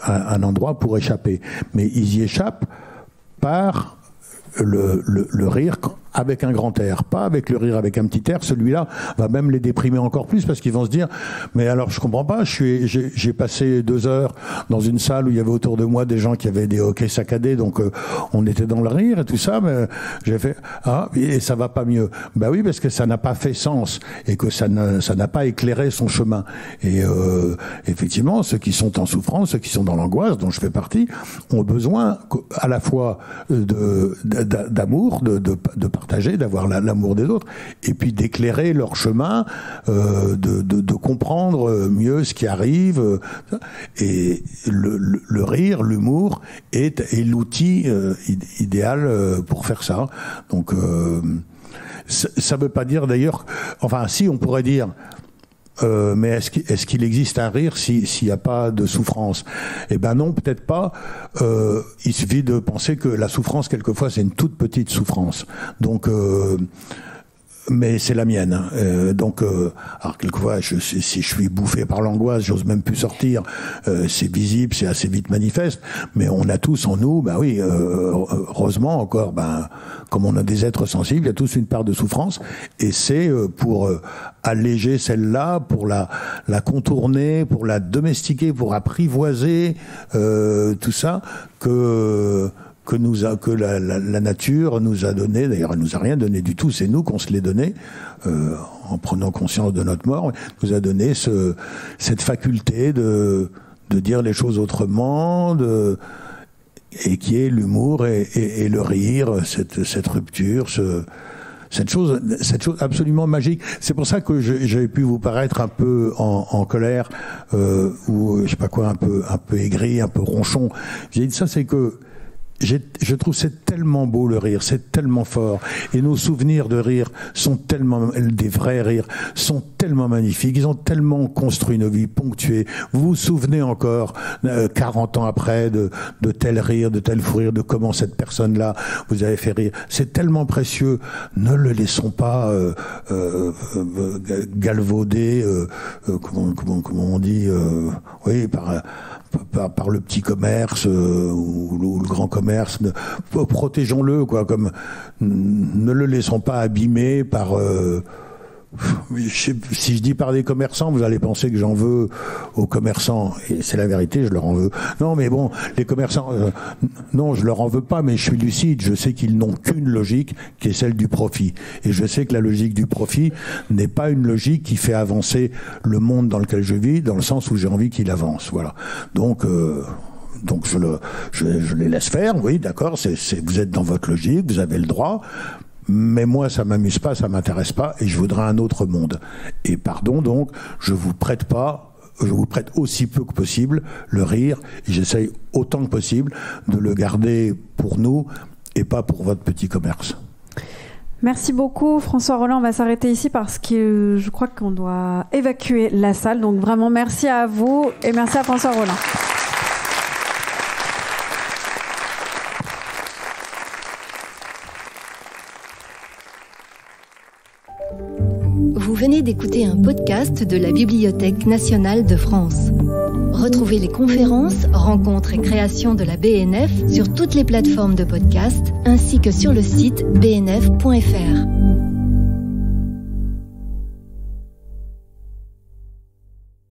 un endroit pour échapper. Mais ils y échappent par le rire avec un grand air, pas avec le rire avec un petit air. Celui-là va même les déprimer encore plus parce qu'ils vont se dire mais alors je comprends pas, j'ai passé 2 heures dans une salle où il y avait autour de moi des gens qui avaient des hoquets saccadés, donc on était dans le rire et tout ça, mais j'ai fait et ça va pas mieux. Bah oui, parce que ça n'a pas fait sens et que ça n'a pas éclairé son chemin. Et effectivement, ceux qui sont en souffrance, ceux qui sont dans l'angoisse, dont je fais partie, ont besoin à la fois d'amour, de partager, d'avoir l'amour des autres, et puis d'éclairer leur chemin, de comprendre mieux ce qui arrive. Et le rire, l'humour est l'outil idéal pour faire ça. Donc ça veut pas dire d'ailleurs, enfin si, on pourrait dire mais est-ce qu'il existe un rire s'il n'y a pas de souffrance? Eh ben non, peut-être pas. Il suffit de penser que la souffrance, quelquefois, c'est une toute petite souffrance. Donc, mais c'est la mienne. Alors quelquefois, si je suis bouffé par l'angoisse, j'ose même plus sortir. C'est visible, c'est assez vite manifeste. Mais on a tous en nous, bah oui, heureusement encore, comme on a des êtres sensibles, il y a tous une part de souffrance. Et c'est pour alléger celle-là, pour la contourner, pour la domestiquer, pour apprivoiser tout ça, que la nature nous a donné. D'ailleurs, elle nous a rien donné du tout, c'est nous qu'on se l'est donné, en prenant conscience de notre mort, nous a donné cette faculté de dire les choses autrement, et qui est l'humour et le rire, cette rupture, cette chose absolument magique. C'est pour ça que j'ai pu vous paraître un peu en colère, ou je sais pas quoi, un peu aigri, un peu ronchon. J'ai dit ça, c'est que je trouve c'est tellement beau le rire, c'est tellement fort, et nos souvenirs de rire sont tellement, des vrais rires sont tellement magnifiques, ils ont tellement construit nos vies, ponctuées. Vous vous souvenez encore 40 ans après de tel rire, de tel fou rire, de comment cette personne-là vous avait fait rire. C'est tellement précieux, ne le laissons pas galvauder, comment on dit, oui, par le petit commerce ou le grand commerce. Protégeons-le, quoi, comme ne le laissons pas abîmer par si je dis par des commerçants, vous allez penser que j'en veux aux commerçants, et c'est la vérité, je leur en veux. Non, mais bon, les commerçants, non, je leur en veux pas, mais je suis lucide, je sais qu'ils n'ont qu'une logique, qui est celle du profit. Et je sais que la logique du profit n'est pas une logique qui fait avancer le monde dans lequel je vis, dans le sens où j'ai envie qu'il avance. Voilà. Donc je les laisse faire, oui, d'accord, vous êtes dans votre logique, vous avez le droit. Mais moi, ça m'amuse pas, ça m'intéresse pas, et je voudrais un autre monde. Et pardon, donc, je vous prête aussi peu que possible le rire, et j'essaye autant que possible de le garder pour nous, et pas pour votre petit commerce. Merci beaucoup, François Rolland. On va s'arrêter ici parce que je crois qu'on doit évacuer la salle. Donc vraiment, merci à vous, et merci à François Rolland. Vous venez d'écouter un podcast de la Bibliothèque nationale de France. Retrouvez les conférences, rencontres et créations de la BNF sur toutes les plateformes de podcast ainsi que sur le site bnf.fr.